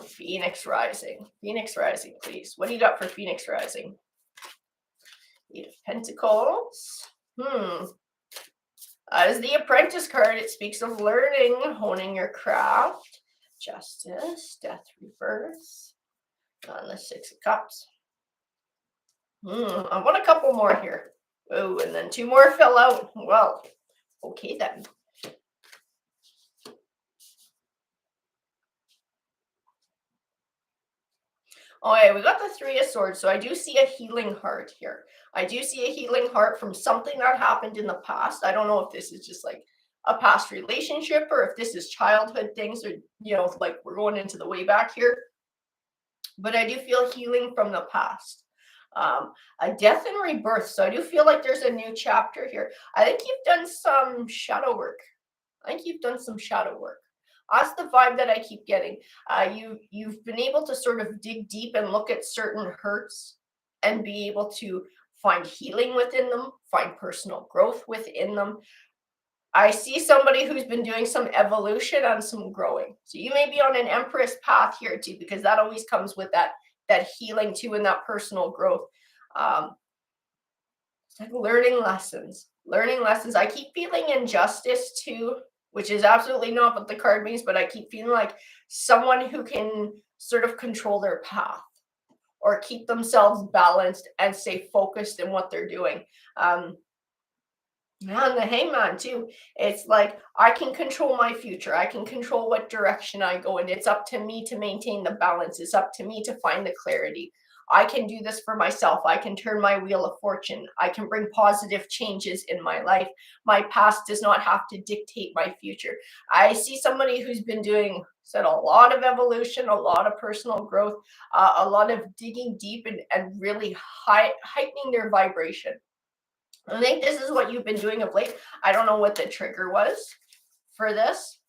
Speaker 1: Phoenix Rising? Phoenix Rising, please. What do you got for Phoenix Rising? Eight of Pentacles. As the Apprentice card, it speaks of learning, honing your craft. Justice, Death Reverse, and the Six of Cups. I want a couple more here. Oh, and then two more fell out. Well, okay then. Okay, we got the Three of Swords, so I do see a healing heart here. I do see a healing heart from something that happened in the past. I don't know if this is just like a past relationship or if this is childhood things or, you know, like we're going into the way back here. But I do feel healing from the past. A death and rebirth. So I do feel like there's a new chapter here. I think you've done some shadow work. That's the vibe that I keep getting. You've been able to sort of dig deep and look at certain hurts and be able to find healing within them, find personal growth within them. I see somebody who's been doing some evolution and some growing. So you may be on an Empress path here too, because that always comes with that healing too and that personal growth. It's like learning lessons. I keep feeling injustice too, which is absolutely not what the card means, but I keep feeling like someone who can sort of control their path or keep themselves balanced and stay focused in what they're doing. And the Hangman too. It's like, I can control my future. I can control what direction I go in. It's up to me to maintain the balance. It's up to me to find the clarity. I can do this for myself. I can turn my wheel of fortune. I can bring positive changes in my life. My past does not have to dictate my future. I see somebody who's been doing a lot of evolution, a lot of personal growth, a lot of digging deep and really heightening their vibration. I think this is what you've been doing of late. I don't know what the trigger was for this,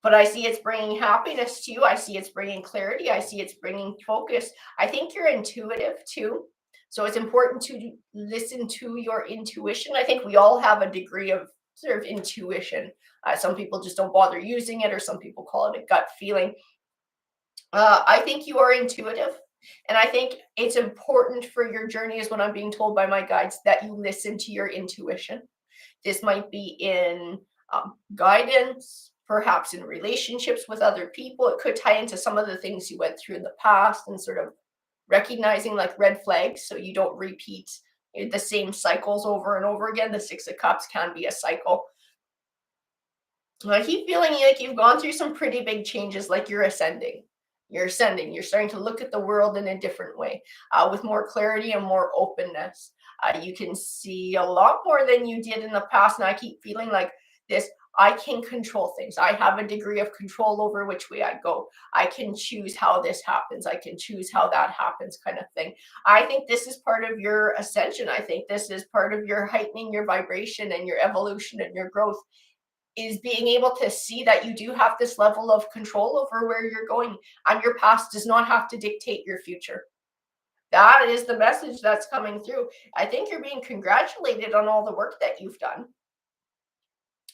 Speaker 1: but I see it's bringing happiness to you. I see it's bringing clarity. I see it's bringing focus. I think you're intuitive too. So it's important to listen to your intuition. I think we all have a degree of sort of intuition. Some people just don't bother using it, or some people call it a gut feeling. I think you are intuitive. And I think it's important for your journey, is what I'm being told by my guides, that you listen to your intuition. This might be in guidance, perhaps in relationships with other people. It could tie into some of the things you went through in the past and sort of recognizing like red flags so you don't repeat the same cycles over and over again. The Six of Cups can be a cycle. I keep feeling like you've gone through some pretty big changes, like you're ascending. You're starting to look at the world in a different way, with more clarity and more openness. You can see a lot more than you did in the past. And I keep feeling like this, I can control things. I have a degree of control over which way I go. I can choose how this happens. I can choose how that happens, kind of thing. I think this is part of your ascension. I think this is part of your heightening your vibration and your evolution and your growth, is being able to see that you do have this level of control over where you're going, and your past does not have to dictate your future. That is the message that's coming through. I think you're being congratulated on all the work that you've done.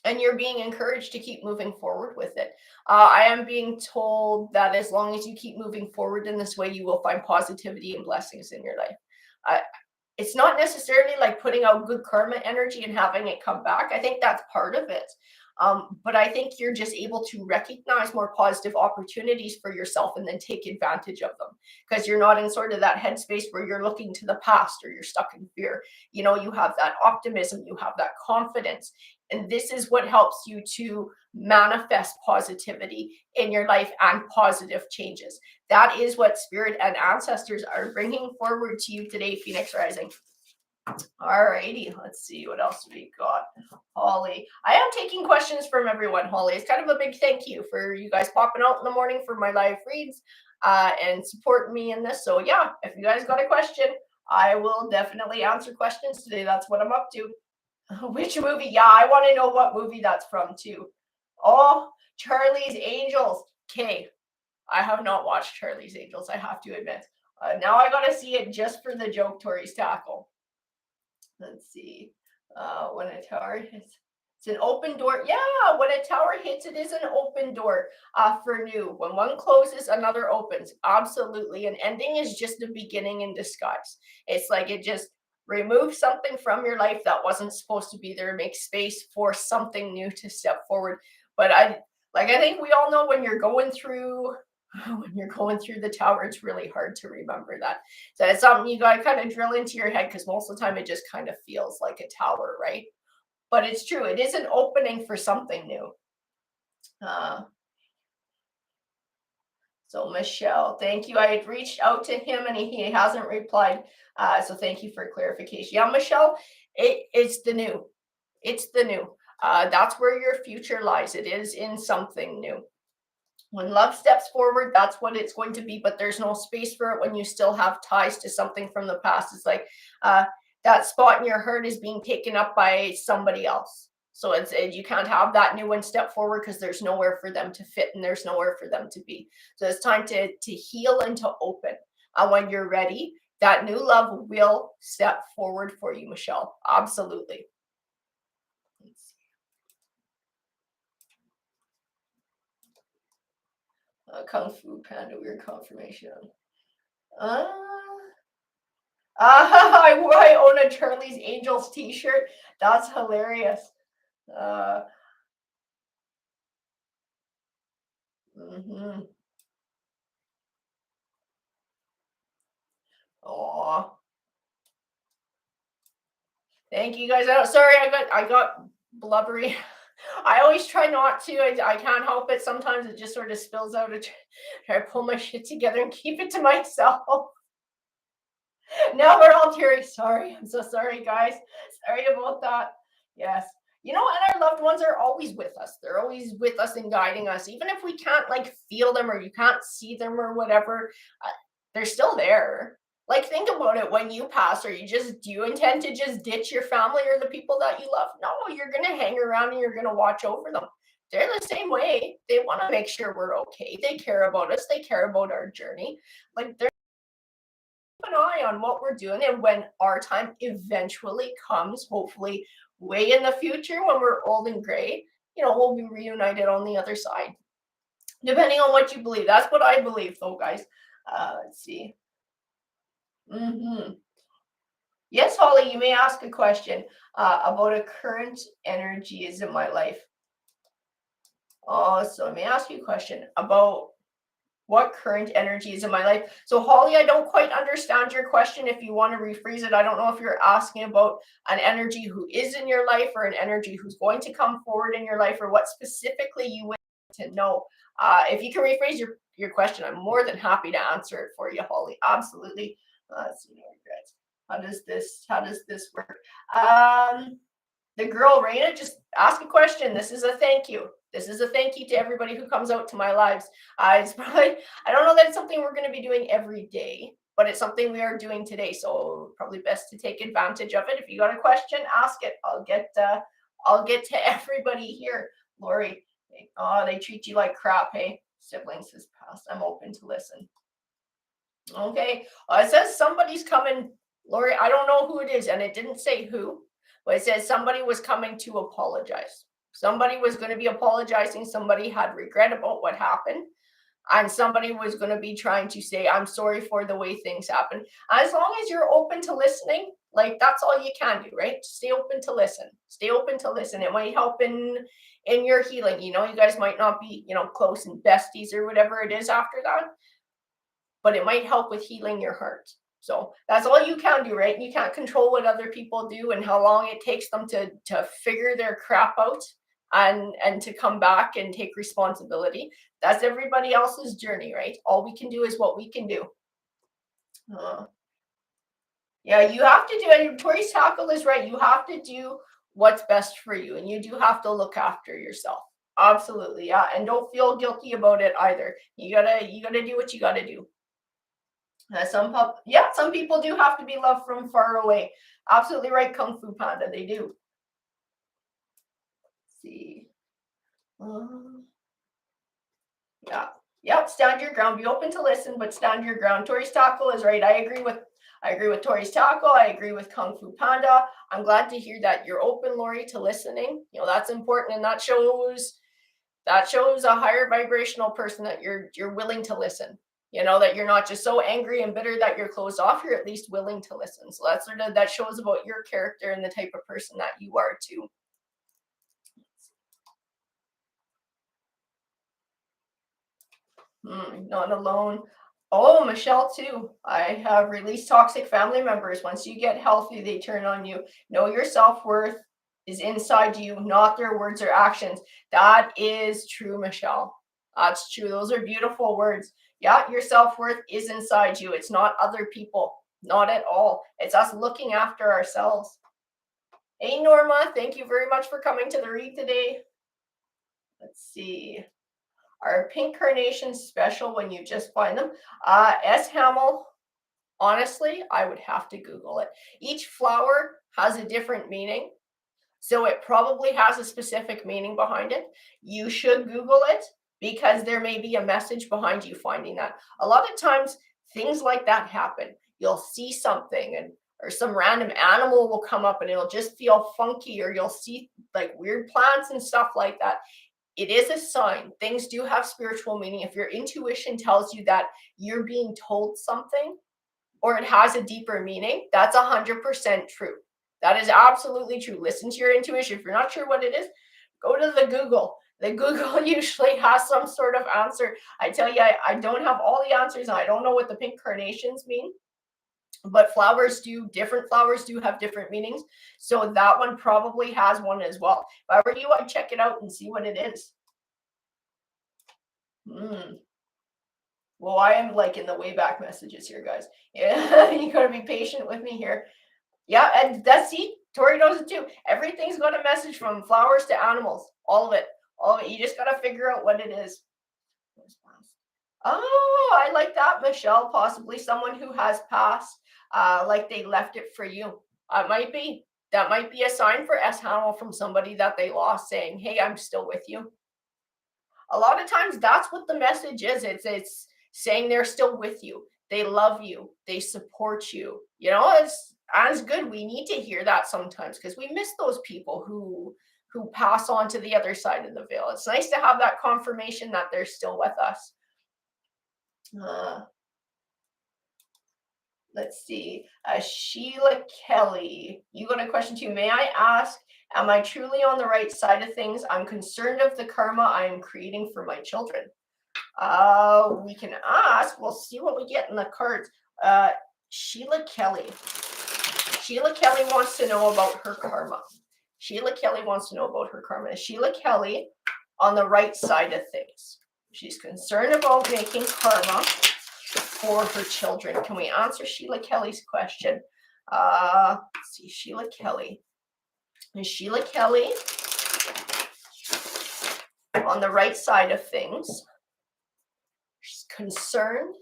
Speaker 1: and you're being encouraged to keep moving forward with it. I am being told that as long as you keep moving forward in this way, you will find positivity and blessings in your life. Uh, it's not necessarily like putting out good karma energy and having it come back. I think that's part of it. But I think you're just able to recognize more positive opportunities for yourself and then take advantage of them, because you're not in sort of that headspace where you're looking to the past or you're stuck in fear. You have that optimism, you have that confidence. And this is what helps you to manifest positivity in your life and positive changes. That is what spirit and ancestors are bringing forward to you today, Phoenix Rising. All righty, let's see what else we got. Holly, I am taking questions from everyone. Holly, it's kind of a big thank you for you guys popping out in the morning for my live reads and supporting me in this. So yeah, if you guys got a question, I will definitely answer questions today. That's what I'm up to. Which movie? Yeah, I want to know what movie that's from too. Oh, Charlie's Angels. Okay, I have not watched Charlie's Angels, I have to admit. Now I gotta see it just for the joke Tori's tackle. Let's see. When a tower hits, it's an open door. Yeah, when a tower hits, it is an open door for new. When one closes, another opens. Absolutely. An ending is just a beginning in disguise. It's like it just removes something from your life that wasn't supposed to be there, makes space for something new to step forward. But I think we all know when you're going through the tower, it's really hard to remember that. So it's something you got to kind of drill into your head, because most of the time it just kind of feels like a tower, right? But it's true. It is an opening for something new. So Michelle, thank you. I had reached out to him and he hasn't replied. So thank you for clarification. Yeah, Michelle, it's the new. It's the new. That's where your future lies. It is in something new. When love steps forward, that's what it's going to be, but there's no space for it when you still have ties to something from the past. It's like that spot in your heart is being taken up by somebody else. So you can't have that new one step forward because there's nowhere for them to fit and there's nowhere for them to be. So it's time to heal and to open. And when you're ready, that new love will step forward for you, Michelle. Absolutely. Kung Fu Panda, weird confirmation. I own a Charlie's Angels t-shirt. That's hilarious. Aw. Thank you guys. Sorry, I got blubbery. I always try not to. I can't help it. Sometimes it just sort of spills out. I try to pull my shit together and keep it to myself. Now we're all teary. Sorry. I'm so sorry, guys. Sorry about that. Yes. And our loved ones are always with us. They're always with us and guiding us. Even if we can't feel them or you can't see them or whatever, they're still there. Think about it. When you pass, do you intend to just ditch your family or the people that you love? No, you're going to hang around and you're going to watch over them. They're the same way. They want to make sure we're okay. They care about us. They care about our journey. They're an eye on what we're doing, and when our time eventually comes, hopefully way in the future when we're old and gray, we'll be reunited on the other side, depending on what you believe. That's what I believe, though, guys. Let's see. Yes, Holly, you may ask a question about a current energy is in my life. So let me ask you a question about what current energy is in my life. So Holly, I don't quite understand your question. If you want to rephrase it, I don't know if you're asking about an energy who is in your life or an energy who's going to come forward in your life, or what specifically you would like to know. If you can rephrase your question, I'm more than happy to answer it for you, Holly. Absolutely. Let's see, no regrets. How does this work? The girl Raina, just ask a question. This is a thank you. This is a thank you to everybody who comes out to my lives. It's probably, I don't know that it's something we're going to be doing every day, but it's something we are doing today. So probably best to take advantage of it. If you got a question, ask it. I'll get to everybody here. Lori, they treat you like crap, hey? Siblings has passed. I'm open to listen. Okay. It says somebody's coming. Lori, I don't know who it is, and it didn't say who, but it says somebody was coming to apologize. Somebody was going to be apologizing. Somebody had regret about what happened. And somebody was going to be trying to say, I'm sorry for the way things happen. As long as you're open to listening, like that's all you can do, right? Stay open to listen. Stay open to listen. It might help in your healing. You guys might not be, close and besties or whatever it is after that, but it might help with healing your heart. So that's all you can do, right? You can't control what other people do and how long it takes them to figure their crap out and to come back and take responsibility. That's everybody else's journey, right? All we can do is what we can do. Yeah, you have to do it. Tori's tackle is right. You have to do what's best for you, and you do have to look after yourself. Absolutely, yeah. And don't feel guilty about it either. You gotta do what you gotta do. Some people do have to be loved from far away. Absolutely right, Kung Fu Panda. They do. Let's see. Yeah. Yep. Stand your ground. Be open to listen, but stand your ground. Tori's tackle is right. I agree with Tori's tackle. I agree with Kung Fu Panda. I'm glad to hear that you're open, Lori, to listening. That's important, and that shows a higher vibrational person that you're willing to listen. That you're not just so angry and bitter that you're closed off. You're at least willing to listen. So that shows about your character and the type of person that you are too. Not alone. Oh, Michelle too. I have released toxic family members. Once you get healthy, they turn on you. Know your self-worth is inside you, not their words or actions. That is true, Michelle. That's true. Those are beautiful words. Yeah, your self-worth is inside you. It's not other people. Not at all. It's us looking after ourselves. Hey, Norma. Thank you very much for coming to the read today. Let's see. Are pink carnations special when you just find them? S. Hamill, honestly, I would have to Google it. Each flower has a different meaning, so it probably has a specific meaning behind it. You should Google it because there may be a message behind you finding that. A lot of times, things like that happen. You'll see something or some random animal will come up and it'll just feel funky, or you'll see like weird plants and stuff like that. It is a sign. Things do have spiritual meaning. If your intuition tells you that you're being told something or it has a deeper meaning, that's 100% true. That is absolutely true. Listen to your intuition. If you're not sure what it is, go to the Google. The Google usually has some sort of answer. I tell you, I don't have all the answers, and I don't know what the pink carnations mean. But different flowers do have different meanings. So that one probably has one as well. If I were you, I'd check it out and see what it is. Well, I am like in the way back messages here, guys. Yeah, you gotta be patient with me here. Yeah, and Tori knows it too. Everything's got a message from flowers to animals. All of it. All of it. You just gotta figure out what it is. Oh, I like that, Michelle. Possibly someone who has passed, like they left it for you. It might be. That might be a sign for S. Hamill from somebody that they lost, saying, "Hey, I'm still with you." A lot of times, that's what the message is. It's saying they're still with you. They love you. They support you. It's as good. We need to hear that sometimes because we miss those people who pass on to the other side of the veil. It's nice to have that confirmation that they're still with us. Let's see. Sheila Kelly, you got a question too. May I ask, am I truly on the right side of things? I'm concerned of the karma I am creating for my children. We can ask. We'll see what we get in the cards. Sheila Kelly. Sheila Kelly wants to know about her karma. Sheila Kelly wants to know about her karma. Is Sheila Kelly on the right side of things? She's concerned about making karma for her children. Can we answer Sheila Kelly's question? Let's see, Sheila Kelly. Is Sheila Kelly on the right side of things? She's concerned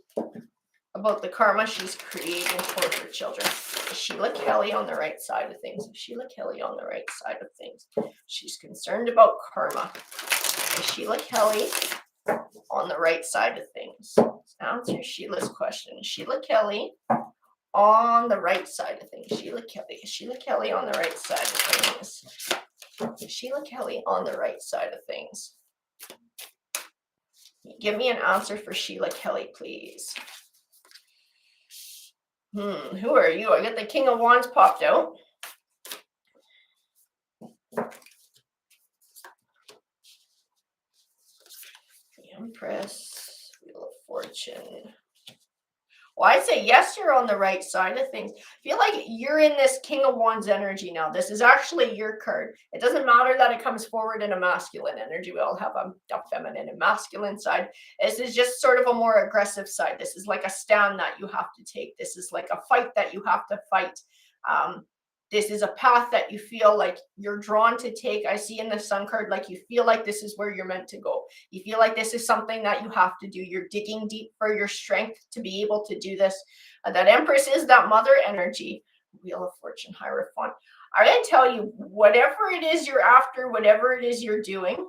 Speaker 1: about the karma she's creating for her children. Is Sheila Kelly on the right side of things? Is Sheila Kelly on the right side of things? She's concerned about karma. Is Sheila Kelly on the right side of things? Let's answer Sheila's question. Is Sheila Kelly on the right side of things? Sheila Kelly. Is Sheila Kelly on the right side of things? Sheila Kelly on the right side of things. Give me an answer for Sheila Kelly, please. Who are you? I got the King of Wands popped out. The Empress, Wheel of Fortune. Well, I'd say yes, you're on the right side of things. I feel like you're in this King of Wands energy now. This is actually your card. It doesn't matter that it comes forward in a masculine energy. We all have a feminine and masculine side. This is just sort of a more aggressive side. This is like a stand that you have to take. This is like a fight that you have to fight. This is a path that you feel like you're drawn to take. I see in the Sun card, like you feel like this is where you're meant to go. You feel like this is something that you have to do. You're digging deep for your strength to be able to do this. That Empress is that mother energy. Wheel of Fortune, Hierophant. I gotta tell you, whatever it is you're after, whatever it is you're doing,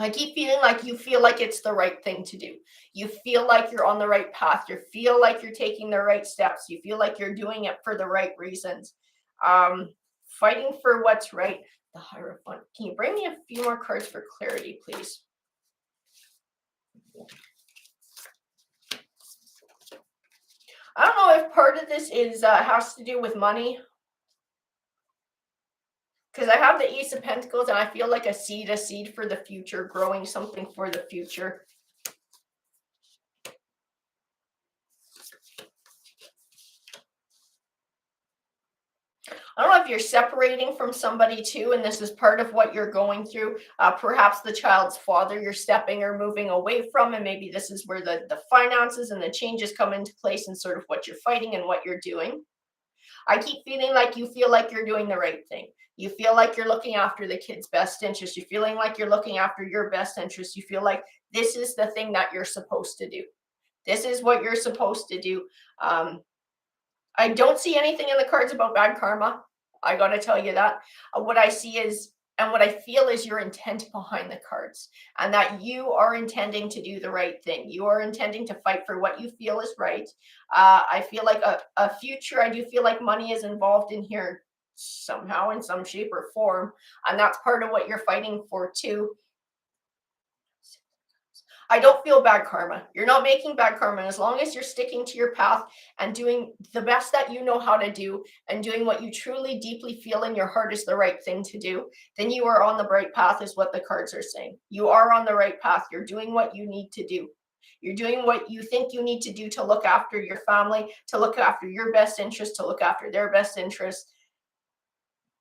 Speaker 1: I keep feeling like you feel like it's the right thing to do. You feel like you're on the right path. You feel like you're taking the right steps. You feel like you're doing it for the right reasons. Fighting for what's right. The Hierophant. Can you bring me a few more cards for clarity, please? I don't know if part of this is has to do with money. Because I have the Ace of Pentacles and I feel like a seed for the future, growing something for the future. I don't know if you're separating from somebody too, and this is part of what you're going through. Perhaps the child's father you're stepping or moving away from, and maybe this is where the finances and the changes come into place and sort of what you're fighting and what you're doing. I keep feeling like you feel like you're doing the right thing. You feel like you're looking after the kid's best interest. You're feeling like you're looking after your best interest. You feel like this is the thing that you're supposed to do. This is what you're supposed to do. I don't see anything in the cards about bad karma. I got to tell you that. What I see is, and what I feel is your intent behind the cards, and that you are intending to do the right thing. You are intending to fight for what you feel is right. I feel like a future, I do feel like money is involved in here somehow, in some shape or form. And that's part of what you're fighting for too. I don't feel bad karma. You're not making bad karma. And as long as you're sticking to your path and doing the best that you know how to do and doing what you truly deeply feel in your heart is the right thing to do, then you are on the right path, is what the cards are saying. You are on the right path. You're doing what you need to do. You're doing what you think you need to do to look after your family, to look after your best interest, to look after their best interest.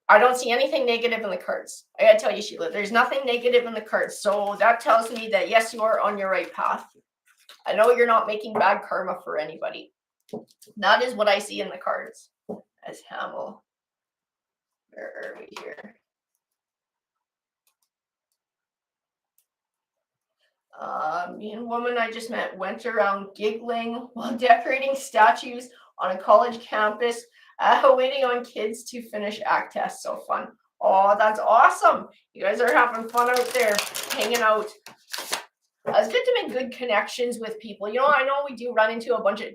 Speaker 1: I don't see anything negative in the cards. I gotta tell you, Sheila, there's nothing negative in the cards. So that tells me that yes, you are on your right path. I know you're not making bad karma for anybody. That is what I see in the cards as Hamill. Where are we here? Me and woman I just met went around giggling while decorating statues on a college campus, waiting on kids to finish ACT tests. So fun. Oh, that's awesome. You guys are having fun out there, hanging out. It's good to make good connections with people. You know, I know we do run into a bunch of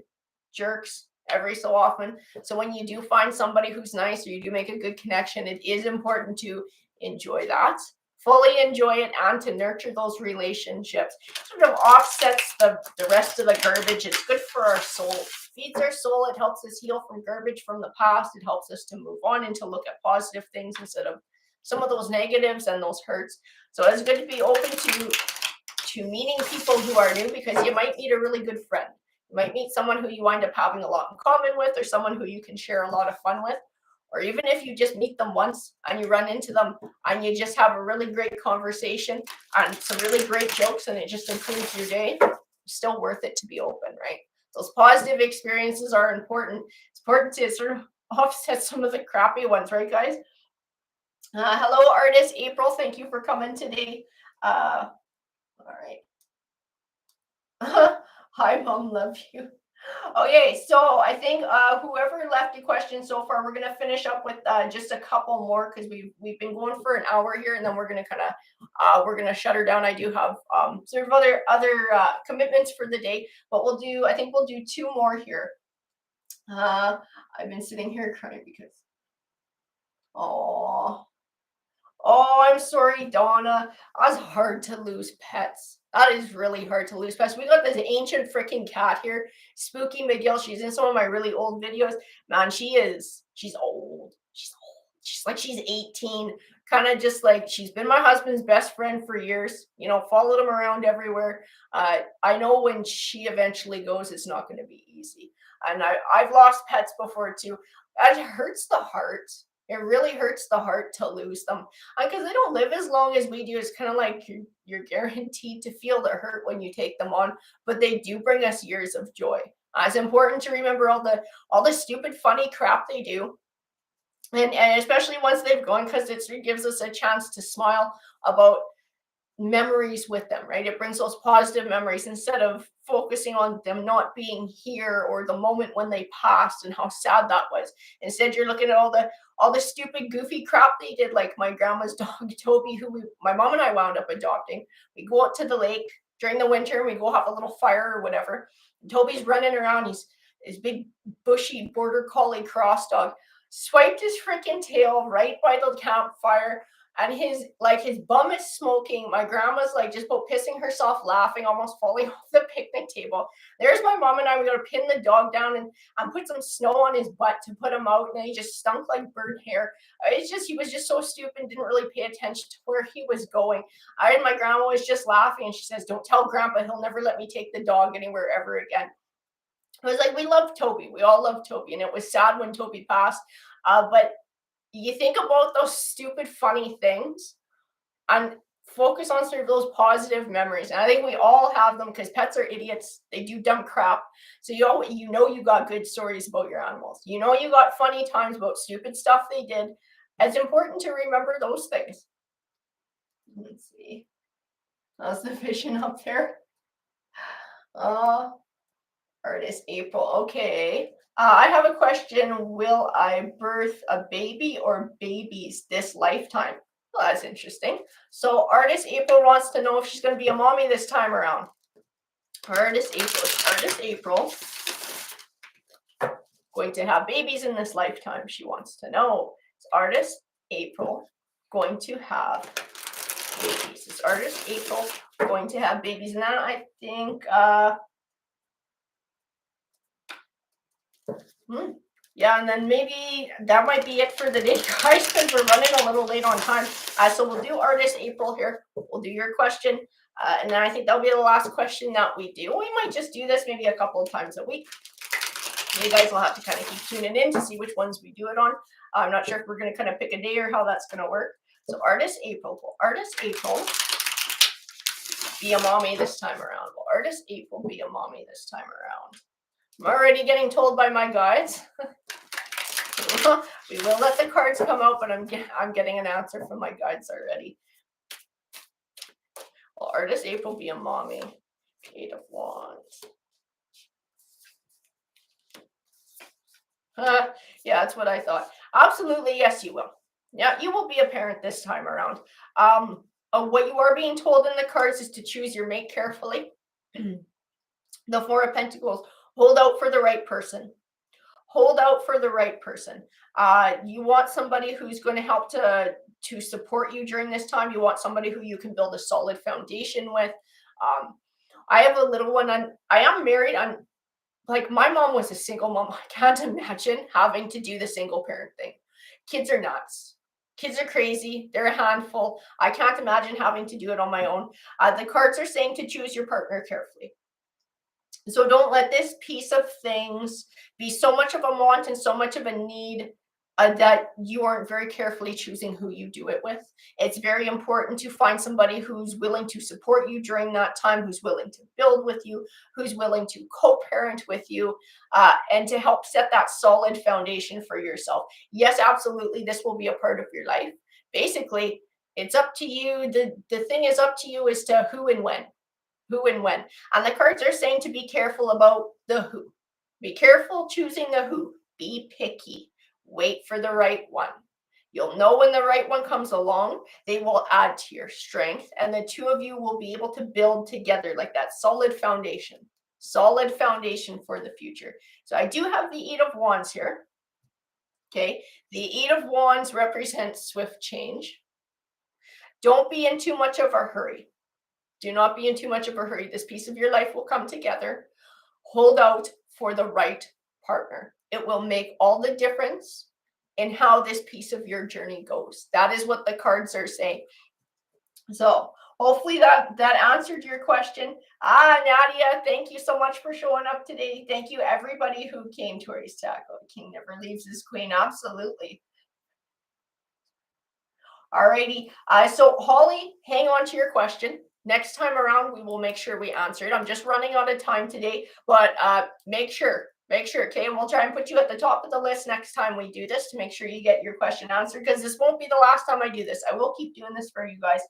Speaker 1: jerks every so often. So when you do find somebody who's nice or you do make a good connection, it is important to enjoy that, fully enjoy it, and to nurture those relationships. Sort of offsets the rest of the garbage. It's good for our soul. Feeds our soul. It helps us heal from garbage from the past. It helps us to move on and to look at positive things instead of some of those negatives and those hurts. So it's good to be open to meeting people who are new, because you might meet a really good friend. You might meet someone who you wind up having a lot in common with, or someone who you can share a lot of fun with. Or even if you just meet them once and you run into them and you just have a really great conversation and some really great jokes and it just improves your day, it's still worth it to be open, right? Those positive experiences are important. It's important to sort of offset some of the crappy ones, right, guys? Hello, artist April. Thank you for coming today. All right. Hi, Mom. Love you. Okay, so I think whoever left a question so far, we're gonna finish up with just a couple more, because we've been going for an hour here, and then we're gonna kind of we're gonna shut her down. I do have sort of other commitments for the day, but I think we'll do two more here. I've been sitting here crying because, oh, Oh, I'm sorry, Donna. That's hard to lose pets. That is really hard to lose pets. We got this ancient freaking cat here, Spooky McGill. She's in some of my really old videos. Man, she's old. She's old. She's 18. Kind of just like she's been my husband's best friend for years. You know, followed him around everywhere. I know when she eventually goes, it's not going to be easy. And I've lost pets before too. It hurts the heart. It really hurts the heart to lose them because they don't live as long as we do. It's kind of like you're guaranteed to feel the hurt when you take them on, but they do bring us years of joy. It's important to remember all the stupid, funny crap they do, and especially once they've gone, because it gives us a chance to smile about memories with them, right? It brings those positive memories instead of focusing on them not being here or the moment when they passed and how sad that was. Instead, you're looking at all the stupid, goofy crap they did, like my grandma's dog Toby, my mom and I wound up adopting. We go out to the lake during the winter, and we go have a little fire or whatever. And Toby's running around. He's his big, bushy border collie cross dog swiped his freaking tail right by the campfire, and his bum is smoking. My grandma's like just about pissing herself laughing, almost falling off the picnic table. There's my mom and I. We gotta pin the dog down and put some snow on his butt to put him out, and he just stunk like bird hair. It's just he was just so stupid, didn't really pay attention to where he was going. I and my grandma was just laughing, and she says, "Don't tell Grandpa, he'll never let me take the dog anywhere ever again." It was like we loved Toby. We all loved Toby, and it was sad when Toby passed. But you think about those stupid, funny things and focus on sort of those positive memories. And I think we all have them because pets are idiots. They do dumb crap. So you know you got good stories about your animals. You know you got funny times about stupid stuff they did. It's important to remember those things. Let's see. How's the vision up there? Uh, Artist April. Okay. I have a question. Will I birth a baby or babies this lifetime? Well, that's interesting. So, Artist April wants to know if she's going to be a mommy this time around. Artist April going to have babies in this lifetime? She wants to know. Is Artist April going to have babies? Is Artist April going to have babies? And then I think yeah, and then maybe that might be it for the day, guys, because we're running a little late on time. So we'll do Artist April here. We'll do your question. And then I think that'll be the last question that we do. We might just do this maybe a couple of times a week. You guys will have to kind of keep tuning in to see which ones we do it on. I'm not sure if we're going to kind of pick a day or how that's going to work. So Artist April. Will Artist April be a mommy this time around? Will Artist April be a mommy this time around? I'm already getting told by my guides. We will let the cards come out, but I'm getting an answer from my guides already. Will Artist April be a mommy? 8 of Wands. Yeah, that's what I thought. Absolutely, yes, you will. Yeah, you will be a parent this time around. What you are being told in the cards is to choose your mate carefully. The Four of Pentacles. Hold out for the right person. Hold out for the right person. You want somebody who's going to help to support you during this time. You want somebody who you can build a solid foundation with. I have a little one. I am married. Like my mom was a single mom. I can't imagine having to do the single parent thing. Kids are nuts. Kids are crazy. They're a handful. I can't imagine having to do it on my own. The cards are saying to choose your partner carefully. So don't let this piece of things be so much of a want and so much of a need that you aren't very carefully choosing who you do it with. It's very important to find somebody who's willing to support you during that time, who's willing to build with you, who's willing to co-parent with you, and to help set that solid foundation for yourself. Yes, absolutely, this will be a part of your life. Basically, it's up to you. The thing is up to you as to who and when. Who and when. And the cards are saying to be careful about the who. Be careful choosing the who. Be picky. Wait for the right one. You'll know when the right one comes along. They will add to your strength, and the two of you will be able to build together like that solid foundation. Solid foundation for the future. So I do have the Eight of Wands here. Okay. The Eight of Wands represents swift change. Don't be in too much of a hurry. Do not be in too much of a hurry. This piece of your life will come together. Hold out for the right partner. It will make all the difference in how this piece of your journey goes. That is what the cards are saying. So hopefully that answered your question. Nadia, thank you so much for showing up today. Thank you everybody who came to our tackle. King never leaves his queen. Absolutely. Alrighty. So Holly, hang on to your question. Next time around, we will make sure we answer it. I'm just running out of time today, but make sure, okay? And we'll try and put you at the top of the list next time we do this to make sure you get your question answered, because this won't be the last time I do this. I will keep doing this for you guys.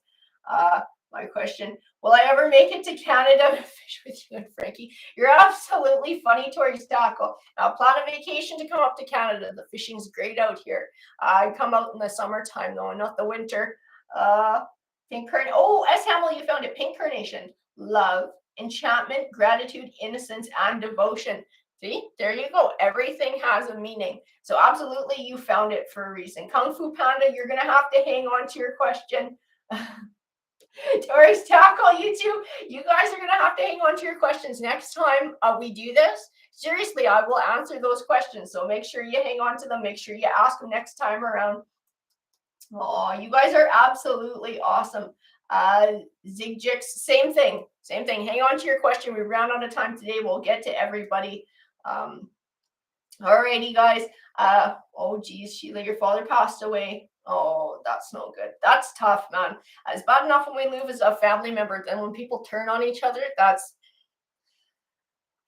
Speaker 1: My question, will I ever make it to Canada to fish with you and Frankie? You're absolutely funny, Tori Stackle. Now plan a vacation to come up to Canada. The fishing's great out here. I come out in the summertime though, not the winter. Pink carnation. Oh, S. Hamill, you found it. Pink carnation. Love, enchantment, gratitude, innocence, and devotion. See, there you go. Everything has a meaning. So absolutely, you found it for a reason. Kung Fu Panda, you're gonna have to hang on to your question. Taurus Tackle, you two, you guys are gonna have to hang on to your questions next time we do this. Seriously, I will answer those questions. So make sure you hang on to them. Make sure you ask them next time around. Oh, you guys are absolutely awesome. Zigjix, same thing. Hang on to your question. We ran out of time today. We'll get to everybody. Alrighty, guys. Oh geez, Sheila, your father passed away. Oh, that's no good. That's tough, man. It's bad enough when we lose a family member. Then when people turn on each other, that's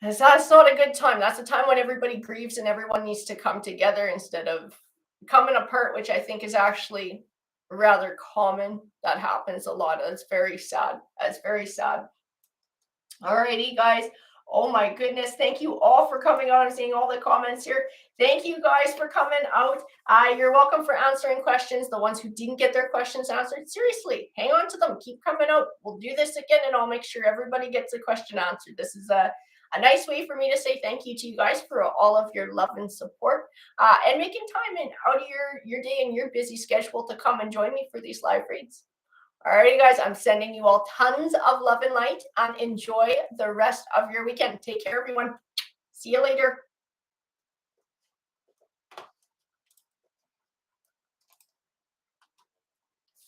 Speaker 1: not a good time. That's a time when everybody grieves and everyone needs to come together instead of coming apart, which I think is actually rather common. That happens a lot. It's very sad. It's very sad. Alrighty, guys. Oh my goodness. Thank you all for coming on and seeing all the comments here. Thank you guys for coming out. You're welcome for answering questions. The ones who didn't get their questions answered, seriously, hang on to them. Keep coming out. We'll do this again and I'll make sure everybody gets a question answered. This is a nice way for me to say thank you to you guys for all of your love and support and making time out of your day and your busy schedule to come and join me for these live reads. Alrighty, guys, I'm sending you all tons of love and light and enjoy the rest of your weekend. Take care, everyone. See you later.